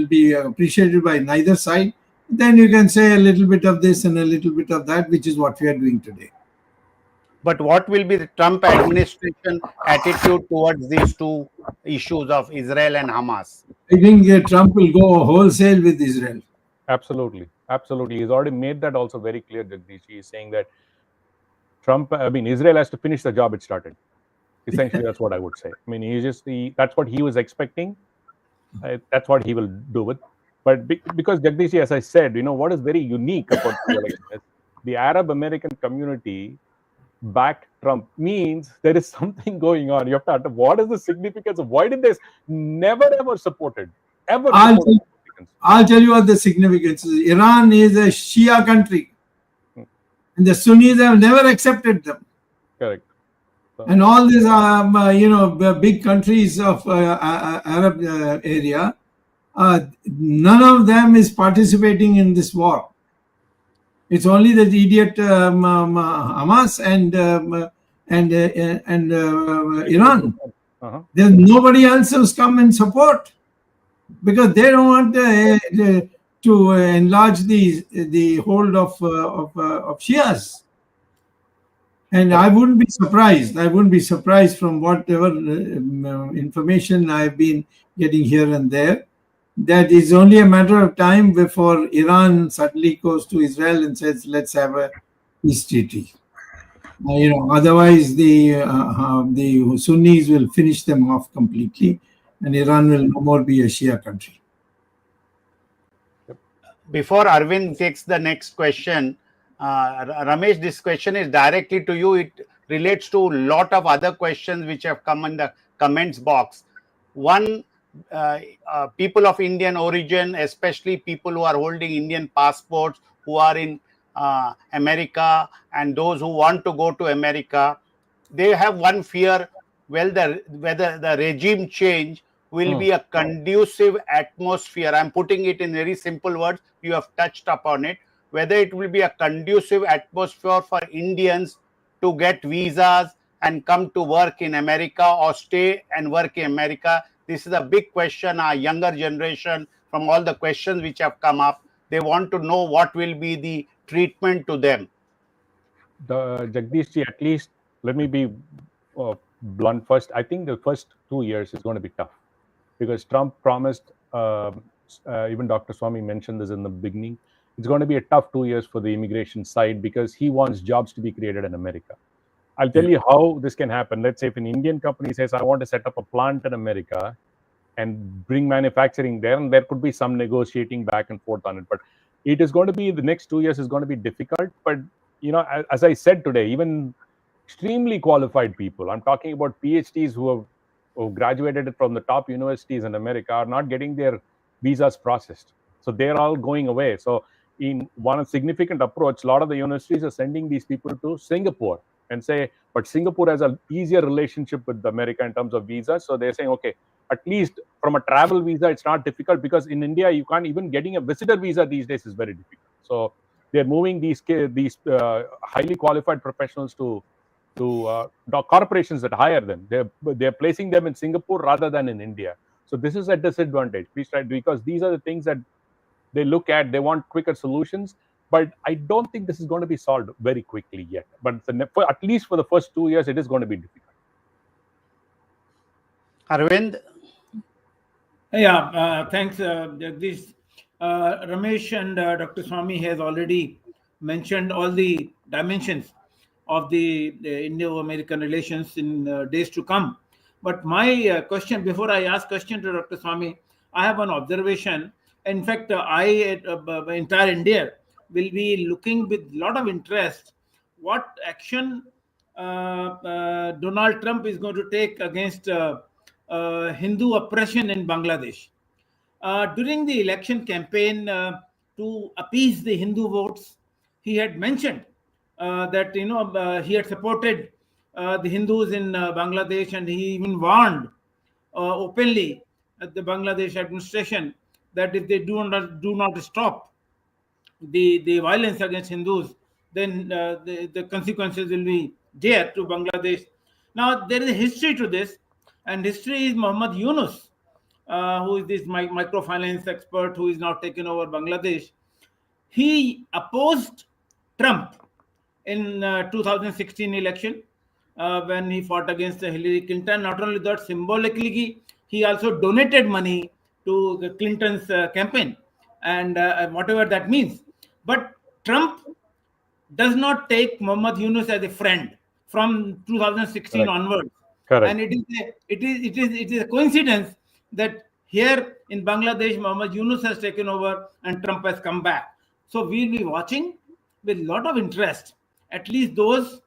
be appreciated by neither side, then you can say a little bit of this and a little bit of that, which is what we are doing today. But what will be the Trump administration attitude towards these two issues of Israel and Hamas? I think Trump will go wholesale with Israel. Absolutely. He's already made that also very clear, Jagdish. He's saying that Israel has to finish the job it started. Essentially, that's what I would say. That's what he was expecting. That's what he will do with. But because Jagdish, as I said, what is very unique about the election is the Arab American community backed Trump, means there is something going on. You have to what is the significance of why did they never ever supported ever? I'll tell you what the significance is. Iran is a Shia country, and the Sunnis have never accepted them. Correct. And all these big countries of Arab area, none of them is participating in this war. It's only that idiot Hamas and Iran. There's nobody else who's come in support, because they don't want to enlarge the hold of Shias. And I wouldn't be surprised from whatever information I've been getting here and there, that it's only a matter of time before Iran suddenly goes to Israel and says, let's have a peace treaty. Otherwise the Sunnis will finish them off completely, and Iran will no more be a Shia country. Before Arvind takes the next question, Ramesh, this question is directly to you. It relates to a lot of other questions which have come in the comments box. One, people of Indian origin, especially people who are holding Indian passports, who are in America, and those who want to go to America, they have one fear: whether the regime change will be a conducive atmosphere. I'm putting it in very simple words. You have touched upon it. Whether it will be a conducive atmosphere for Indians to get visas and come to work in America, or stay and work in America. This is a big question. Our younger generation, from all the questions which have come up, they want to know what will be the treatment to them. Jagdish, at least let me be blunt first. I think the first 2 years is going to be tough, because Trump promised, even Dr. Swamy mentioned this in the beginning, it's going to be a tough 2 years for the immigration side, because he wants jobs to be created in America. I'll tell you how this can happen. Let's say if an Indian company says, I want to set up a plant in America and bring manufacturing there, and there could be some negotiating back and forth on it. But it is going to be, the next 2 years is going to be difficult. But, as I said today, even extremely qualified people, I'm talking about PhDs who graduated from the top universities in America, are not getting their visas processed. So they're all going away. So in one significant approach, a lot of the universities are sending these people to Singapore and say, but Singapore has an easier relationship with America in terms of visas. So they're saying, okay, at least from a travel visa, it's not difficult, because in India, you can't even getting a visitor visa these days is very difficult. So they're moving these highly qualified professionals to corporations that hire them. They're placing them in Singapore rather than in India. So this is a disadvantage, because these are the things that they look at. They want quicker solutions, but I don't think this is going to be solved very quickly yet. But at least for the first 2 years, it is going to be difficult. Arvind? Yeah, thanks. This Ramesh and Dr. Swamy has already mentioned all the dimensions of the Indo-American relations in days to come. But my question, before I ask question to Dr. Swamy, I have an observation. In fact, entire India will be looking with a lot of interest what action Donald Trump is going to take against Hindu oppression in Bangladesh. During the election campaign, to appease the Hindu votes, he had mentioned that he had supported the Hindus in Bangladesh, and he even warned openly at the Bangladesh administration that if they do not stop the violence against Hindus, then the consequences will be there to Bangladesh. Now, there is a history to this, and history is Muhammad Yunus, who is this microfinance expert who is now taken over Bangladesh. He opposed Trump in 2016 election when he fought against Hillary Clinton. Not only that, symbolically, he also donated money to Clinton's campaign, and whatever that means. But Trump does not take Muhammad Yunus as a friend from 2016 Correct. onwards. Correct. And it is a coincidence that here in Bangladesh, Muhammad Yunus has taken over and Trump has come back. So we'll be watching with a lot of interest, at least those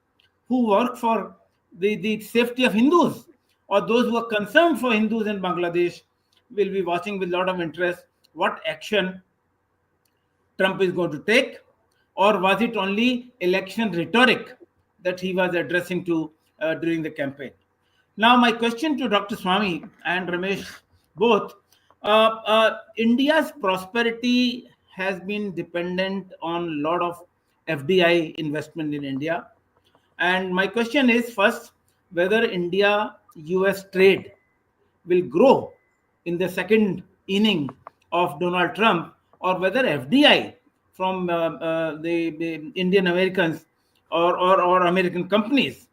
who work for the safety of Hindus or those who are concerned for Hindus in Bangladesh will be watching with a lot of interest what action Trump is going to take, or was it only election rhetoric that he was addressing to during the campaign. Now, my question to Dr. Swamy and Ramesh both, India's prosperity has been dependent on a lot of FDI investment in India. And my question is first, whether India-US trade will grow in the second inning of Donald Trump, or whether FDI from the Indian Americans or American companies,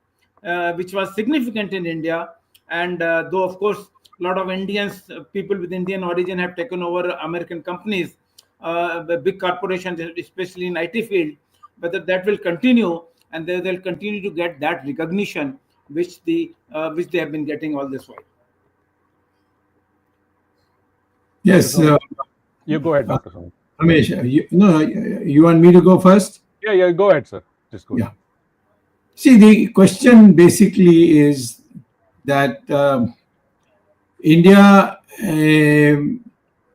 which was significant in India. And though, of course, a lot of Indians, people with Indian origin have taken over American companies, the big corporations, especially in IT field, whether that will continue and they'll continue to get that recognition which they have been getting all this while. Yes. You go ahead, Dr. Swamy. Ramesh, you want me to go first? Yeah, go ahead, sir. Just go ahead. Yeah. See, the question basically is that India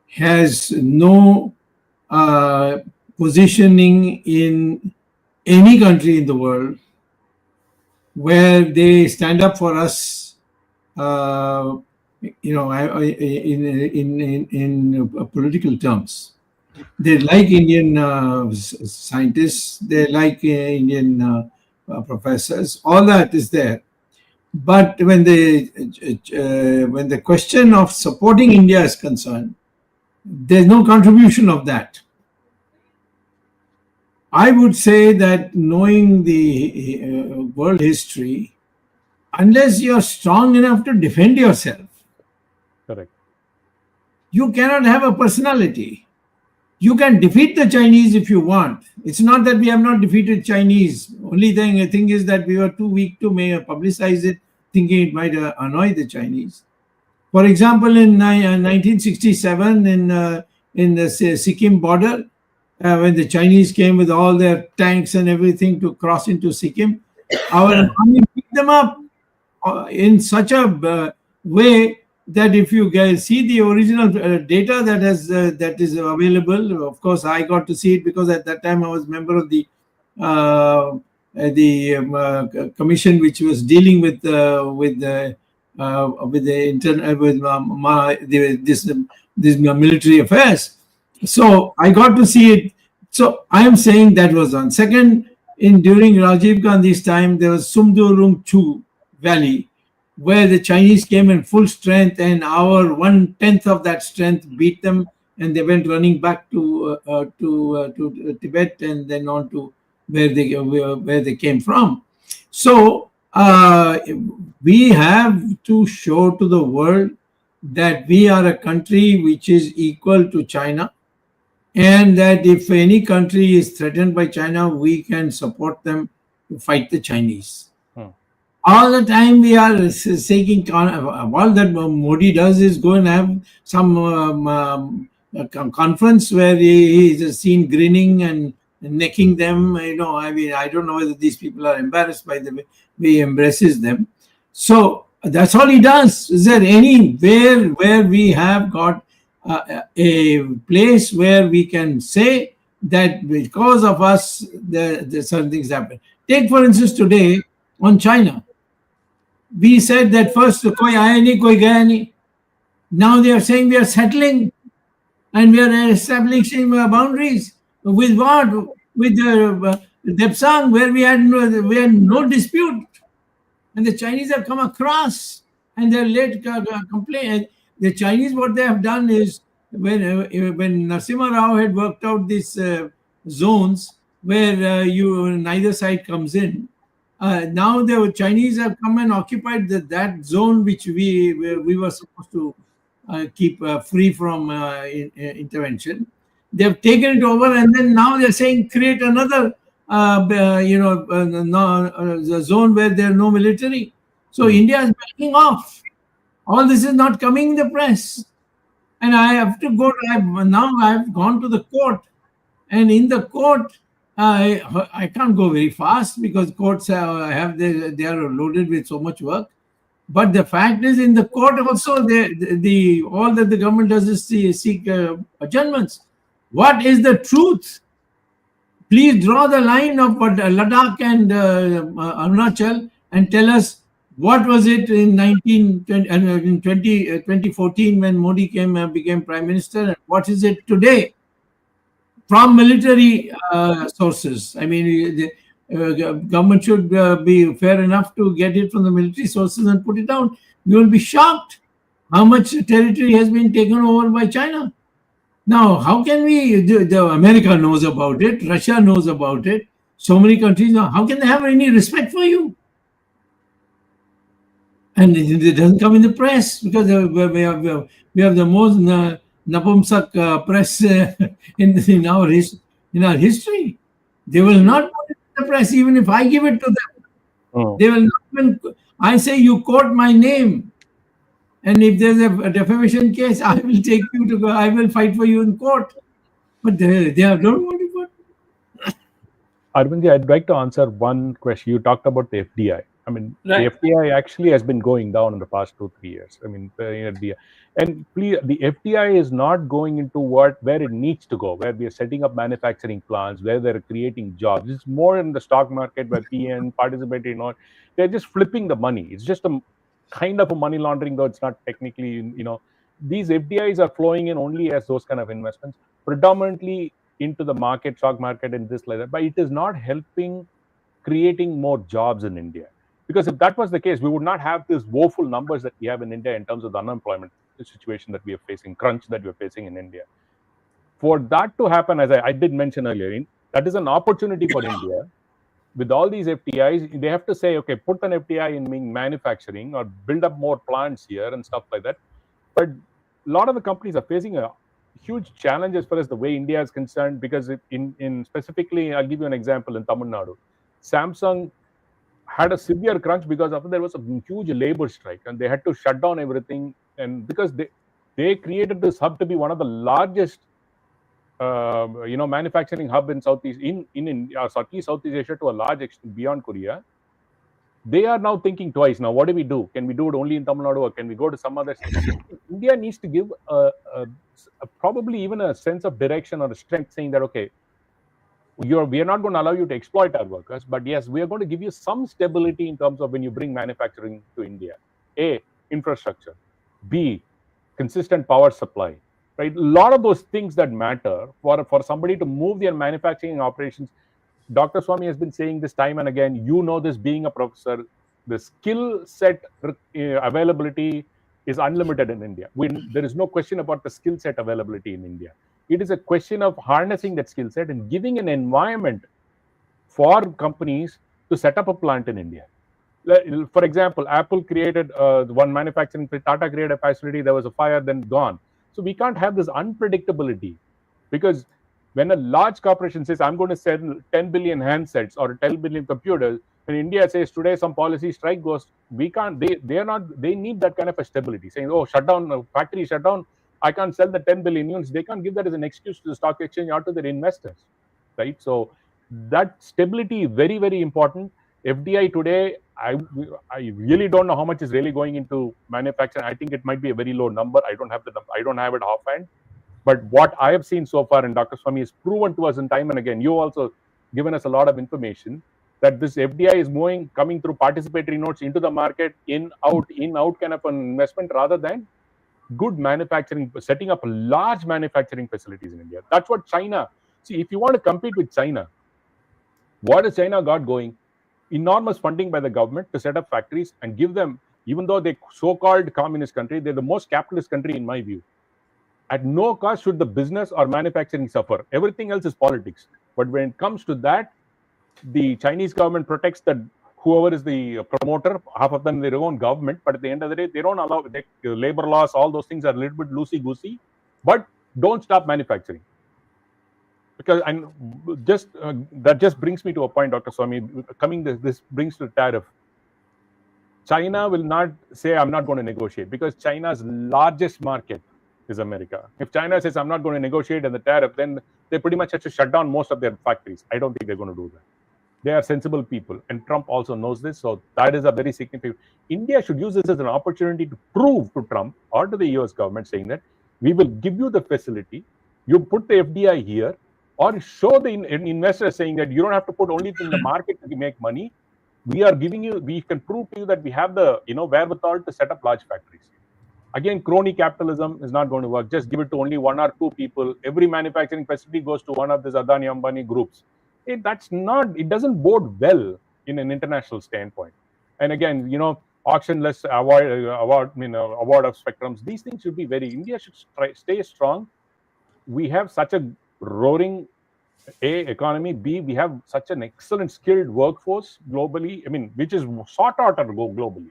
has no positioning in any country in the world where they stand up for us, in political terms. They like Indian scientists, they like Indian professors, all that is there. But when the question of supporting India is concerned, there's no contribution of that. I would say that knowing the world history, unless you're strong enough to defend yourself, Correct. you cannot have a personality. You can defeat the Chinese if you want. It's not that we have not defeated Chinese. Only thing is that we were too weak to publicize it, thinking it might annoy the Chinese. For example, in 1967, in the Sikkim border, when the Chinese came with all their tanks and everything to cross into Sikkim, our army picked them up in such a way that if you guys see the original data that is available, of course I got to see it because at that time I was member of the commission which was dealing with this military affairs. So I got to see it. So I am saying that was one. Second, during Rajiv Gandhi's time, there was Sumdurungchu Valley, where the Chinese came in full strength, and our 1/10 of that strength beat them, and they went running back to Tibet and then on to where they came from. So we have to show to the world that we are a country which is equal to China, and that if any country is threatened by China, we can support them to fight the Chinese. All the time we are saying all that Modi does is go and have some conference where he is seen grinning and necking them. I mean, I don't know whether these people are embarrassed by the way he embraces them. So That's all he does. Is there anywhere where we have got a place where we can say that because of us, the certain things happen? Take, for instance, today on China. We said that first, koi aaya nahi, koi gaya nahi. Now they are saying we are settling and we are establishing boundaries. With what? With the Depsang, where we had no dispute. And the Chinese have come across and they're late complain. The Chinese, what they have done is when Narasimha Rao had worked out these zones where neither side comes in, now the Chinese have come and occupied that zone which we were supposed to keep free from intervention. They've taken it over, and then now they're saying create another the zone where there are no military. So India is backing off. All this is not coming in the press, and I have to go. I've gone to the court, and in the court, I can't go very fast because courts they are loaded with so much work. But the fact is, in the court also, all that the government does is seek adjournments. What is the truth? Please draw the line of what Ladakh and Arunachal and tell us what was it in 2014 when Modi became Prime Minister, and what is it today from military sources. I mean, the government should be fair enough to get it from the military sources and put it down. You will be shocked how much territory has been taken over by China. Now, how can America knows about it, Russia knows about it, so many countries know. How can they have any respect for you? And it doesn't come in the press because we have the most napumsak press in our history. They will not put it in the press even if I give it to them. Oh. They will not even. I say you quote my name, and if there's a defamation case, I will take you to go. I will fight for you in court. But they don't want to put. Arvindji, I'd like to answer one question. You talked about the FDI. I mean, Right. the FDI actually has been going down in the past 2-3 years. I mean, and please, the FDI is not going into where it needs to go, where we are setting up manufacturing plants, where they're creating jobs. It's more in the stock market where PN participating on. They're just flipping the money. It's just a kind of a money laundering, though it's not technically, these FDIs are flowing in only as those kind of investments, predominantly into the market, stock market, and this like that. But it is not helping creating more jobs in India. Because if that was the case, we would not have these woeful numbers that we have in India in terms of the unemployment situation that we are facing, crunch that we are facing in India. For that to happen, as I did mention earlier, that is an opportunity for India. With all these FDIs, they have to say, okay, put an FDI in manufacturing or build up more plants here and stuff like that. But a lot of the companies are facing a huge challenge as far as the way India is concerned, because in specifically, I'll give you an example in Tamil Nadu. Samsung had a severe crunch because of there was a huge labor strike and they had to shut down everything. And because they created this hub to be one of the largest manufacturing hub in Southeast Asia to a large extent beyond Korea. They are now thinking twice. Now, what do we do? Can we do it only in Tamil Nadu or can we go to some other state? India needs to give probably even a sense of direction or a strength, saying that, okay, we are not going to allow you to exploit our workers, but yes, we are going to give you some stability in terms of when you bring manufacturing to India. A, infrastructure. B, consistent power supply. Right? A lot of those things that matter for somebody to move their manufacturing operations. Dr. Swamy has been saying this time and again, this being a professor, the skill set availability is unlimited in India. There is no question about the skill set availability in India. It is a question of harnessing that skill set and giving an environment for companies to set up a plant in India. For example, Apple created one manufacturing, Tata created a facility, there was a fire, then gone. So we can't have this unpredictability, because when a large corporation says, I'm going to sell 10 billion handsets or 10 billion computers, when India says today some policy strike goes, we can't, they need that kind of a stability, saying, oh, shut down, factory shut down, I can't sell the 10 billion units. They can't give that as an excuse to the stock exchange or to their investors, right? So that stability is very, very important. FDI today, I really don't know how much is really going into manufacturing. I think it might be a very low number. I don't have it offhand. But what I have seen so far, and Dr. Swamy has proven to us in time and again, you also given us a lot of information that this FDI is coming through participatory notes into the market, in out kind of an investment, rather than good manufacturing, setting up large manufacturing facilities in India. That's what China. See, if you want to compete with China, what has China got going? Enormous funding by the government to set up factories and give them, even though they're so-called communist country, they're the most capitalist country in my view. At no cost should the business or manufacturing suffer. Everything else is politics. But when it comes to that, the Chinese government protects whoever is the promoter, half of them their own government, but at the end of the day, they don't allow labor laws, all those things are a little bit loosey-goosey, but don't stop manufacturing. Because that just brings me to a point, Dr. Swamy. This brings to the tariff. China will not say, I'm not going to negotiate, because China's largest market is America. If China says, I'm not going to negotiate on the tariff, then they pretty much have to shut down most of their factories. I don't think they're going to do that. They are sensible people, and Trump also knows this. So that is a very significant. India should use this as an opportunity to prove to Trump or to the US government, saying that we will give you the facility, you put the FDI here, or show the investors saying that you don't have to put only in the market to make money. We are giving you, we can prove to you that we have the wherewithal to set up large factories. Again, crony capitalism is not going to work. Just give it to only one or two people. Every manufacturing facility goes to one of these Adani Ambani groups. It doesn't bode well in an international standpoint. And again, auctionless award of spectrums. These things should be India should stay strong. We have such a roaring economy. B, we have such an excellent skilled workforce globally. Which is sought after globally,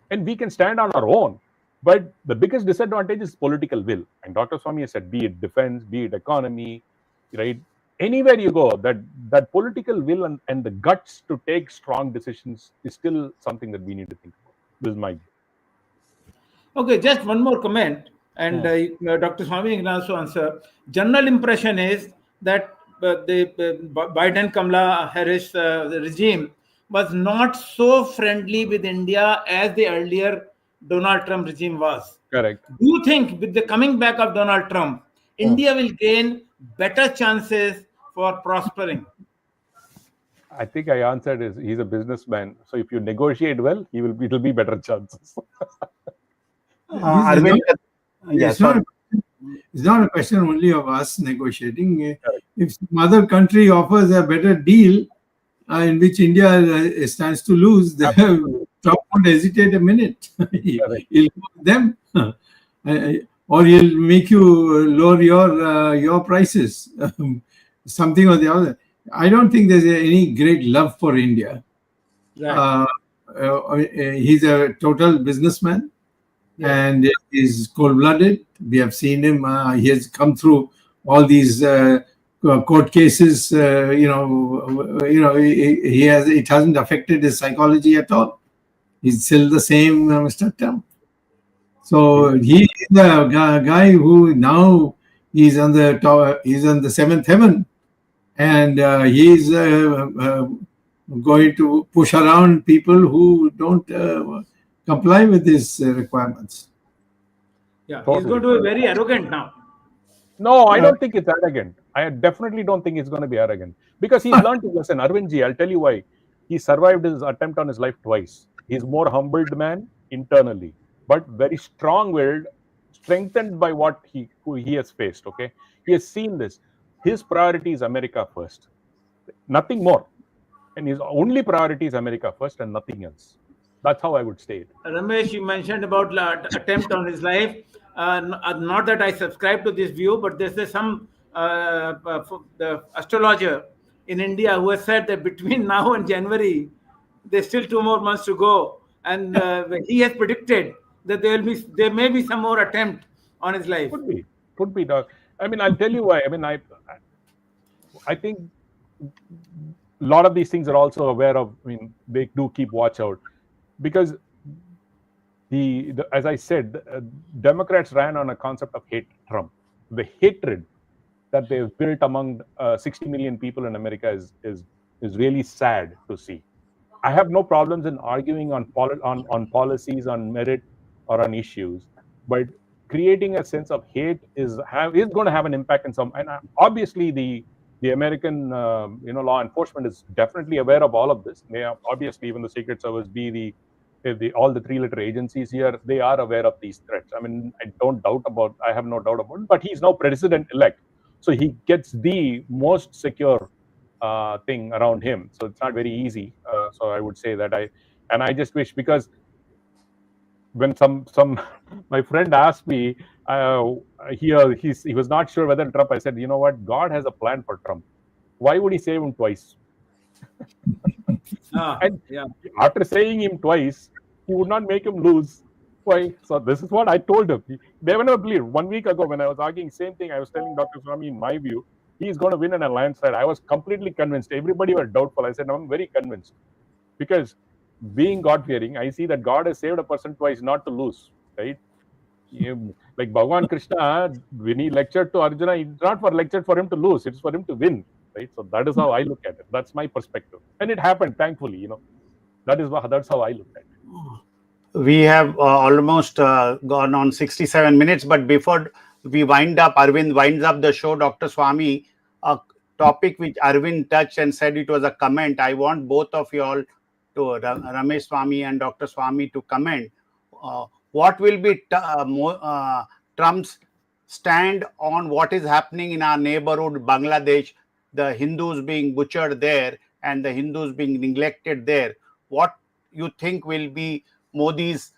and we can stand on our own. But the biggest disadvantage is political will. And Dr. Swamy has said, be it defense, be it economy, right? Anywhere you go, that political will and the guts to take strong decisions is still something that we need to think about. This is my view. Okay, just one more comment, and Dr. Swamy can also answer. General impression is that the Biden-Kamala Harris regime was not so friendly with India as the earlier Donald Trump regime was. Correct. Do you think with the coming back of Donald Trump, India will gain better chances for prospering? I think I answered is he's a businessman. So if you negotiate well, it'll be better chances. It's not a question only of us negotiating. If some other country offers a better deal in which India stands to lose, Trump won't hesitate a minute. He'll go with them, or he'll make you lower your prices, something or the other. I don't think there's any great love for India. Right. He's a total businessman, and he's cold-blooded. We have seen him. He has come through all these court cases. It hasn't affected his psychology at all. He's still the same Mr. Trump. So he is the guy who now he's on the top, he's on the seventh heaven, and he's going to push around people who don't comply with his requirements. Yeah, he's going to be very arrogant now. No, I don't think it's arrogant. I definitely don't think it's going to be arrogant, because he's learned his lesson. Arvindji, I'll tell you why. He survived his attempt on his life twice. He's more humbled man internally, but very strong-willed, strengthened by who he has faced. Okay, he has seen this. His priority is America first, nothing more, and his only priority is America first and nothing else. That's how I would state it. Ramesh, you mentioned about attempt on his life. Not that I subscribe to this view, but there's some the astrologer in India who has said that between now and January, there's still 2 more months to go, and he has predicted that there may be some more attempt on his life. Could be, Doc. I'll tell you why. I think a lot of these things are also aware of. They do keep watch out, because as I said, Democrats ran on a concept of hate Trump. The hatred that they've built among 60 million people in America is really sad to see. I have no problems in arguing on policies, on merit, or on issues, but creating a sense of hate is going to have an impact in some. And obviously, the American law enforcement is definitely aware of all of this. They are obviously, even the Secret Service, all the three-letter agencies here, they are aware of these threats. I mean, I have no doubt about it. But he's now president-elect, so he gets the most secure thing around him. So it's not very easy. So I would say that I just wish, because when some my friend asked me, he was not sure whether Trump. I said, you know what? God has a plan for Trump. Why would he save him twice? And after saying him twice, he would not make him lose. Why? So this is what I told him. They never believed. 1 week ago, when I was arguing, same thing, I was telling Dr. Swamy, in my view, he's going to win in a landslide. I was completely convinced. Everybody was doubtful. I said, no, I'm very convinced. Because being God-fearing, I see that God has saved a person twice not to lose, right? Like Bhagavan Krishna, when he lectured to Arjuna, it's not lectured for him to lose, it's for him to win, right? So that is how I look at it. That's my perspective. And it happened, thankfully, that's how I look at it. We have almost gone on 67 minutes, but before we Arvind winds up the show, Dr. Swamy, a topic which Arvind touched and said it was a comment. I want both of you all, to Ramesh Swamy and Dr. Swamy, to comment. What will be Trump's stand on what is happening in our neighborhood, Bangladesh, the Hindus being butchered there and the Hindus being neglected there? What you think will be Trump's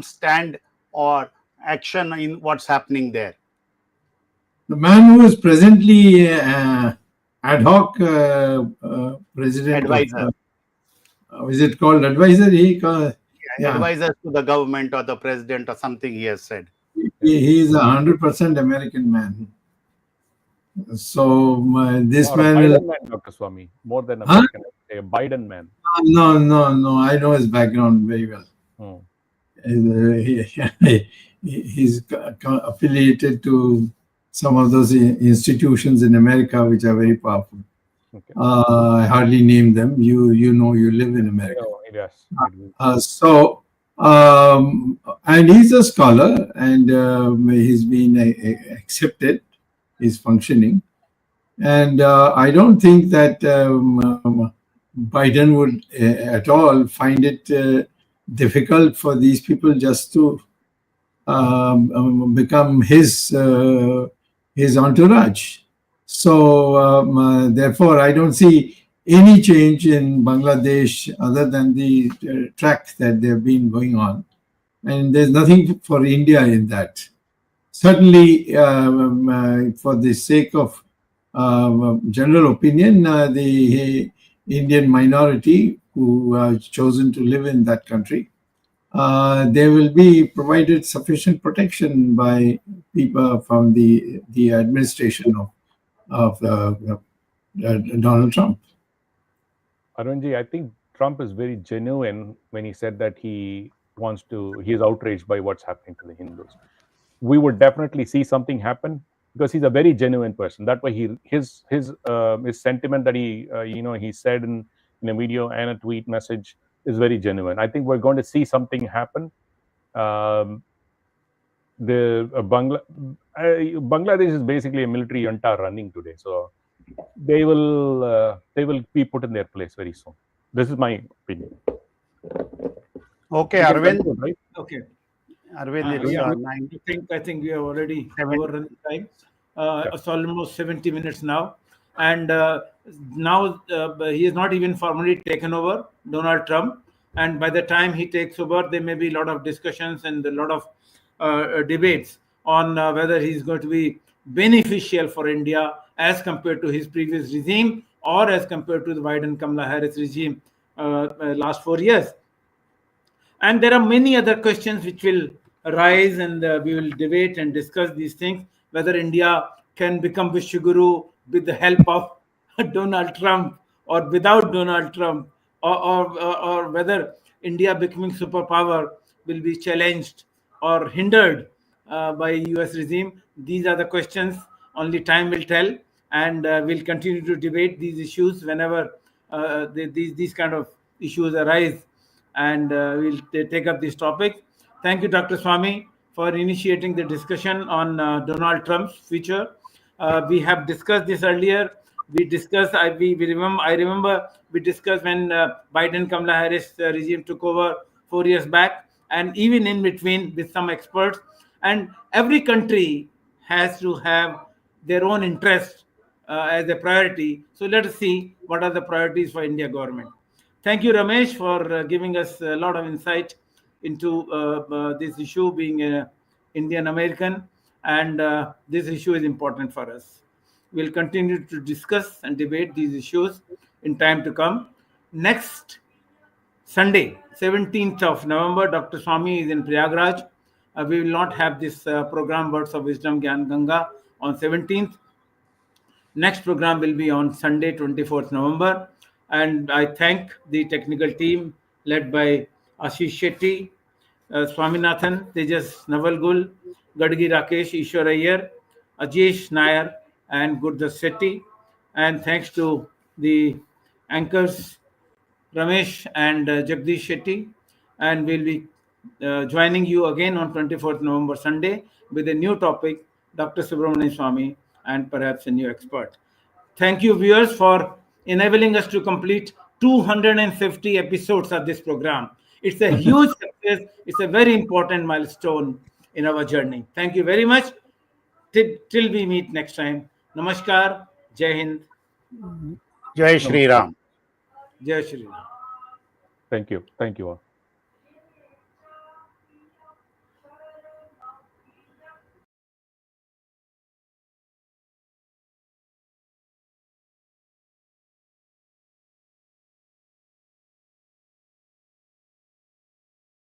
stand or action in what's happening there? The man who is presently ad hoc president, advisor. Is it called advisor? Advisor to the government or the president or something, he has said. He is 100% American man. So this man will... Dr. Swamy, more than American, a Biden man. No. I know his background very well. He's affiliated to some of those institutions in America which are very powerful. Okay. I hardly name them. You live in America. Yes. And he's a scholar, and he's been accepted. He's functioning, and I don't think that Biden would at all find it difficult for these people just to become his entourage. So therefore, I don't see any change in Bangladesh other than the track that they've been going on, and there's nothing for India in that. Certainly, for the sake of general opinion, the Indian minority who are chosen to live in that country, they will be provided sufficient protection by people from the administration of Donald Trump. Arunji, I think Trump is very genuine when he said that he is outraged by what's happening to the Hindus. We would definitely see something happen because he's a very genuine person. That way, his sentiment that he said in a video and a tweet message is very genuine. I think we're going to see something happen. Bangladesh is basically a military junta running today, so they will be put in their place very soon. This is my opinion. Okay, Arvind. Right? Okay. Arvind, I think we have already overrun the time. It's almost 70 minutes now. And now he is not even formally taken over, Donald Trump. And by the time he takes over, there may be a lot of discussions and a lot of debates on whether he's going to be beneficial for India as compared to his previous regime or as compared to the Biden-Kamala Harris regime last 4 years. And there are many other questions which will arise, and we will debate and discuss these things, whether India can become Vishwaguru with the help of Donald Trump or without Donald Trump, or whether India becoming superpower will be challenged or hindered by US regime. These are the questions only time will tell, and we'll continue to debate these issues whenever these kind of issues arise, and we'll take up this topic. Thank you, Dr. Swamy, for initiating the discussion on Donald Trump's future. We have discussed this earlier. We discussed. I remember we discussed when Biden-Kamala Harris regime took over 4 years back, and even in between with some experts. And every country has to have their own interest as a priority. So let us see what are the priorities for India government. Thank you, Ramesh, for giving us a lot of insight into this issue, being an Indian American, and this issue is important for us. We'll continue to discuss and debate these issues in time to come. Next Sunday, 17th of November, Dr. Swamy is in Prayagraj. We will not have this program, Words of Wisdom, Gyan Ganga, on 17th. Next program will be on Sunday, 24th November. And I thank the technical team led by Ashish Shetty, Swaminathan, Tejas Navalgul, Gadgi Rakesh, Ishwar Iyer, Ajesh Nair, and Gurdas Shetty. And thanks to the anchors, Ramesh and Jagdish Shetty. And we'll be joining you again on 24th November, Sunday, with a new topic, Dr. SUBRAMANIAN SWAMY, and perhaps a new expert. Thank you, viewers, for enabling us to complete 250 episodes of this program. It's a huge success. It's a very important milestone in our journey. Thank you very much. Till we meet next time. Namaskar. Jai Hind. Jai Shri Ram. Jai Shri Ram. Thank you. Thank you all.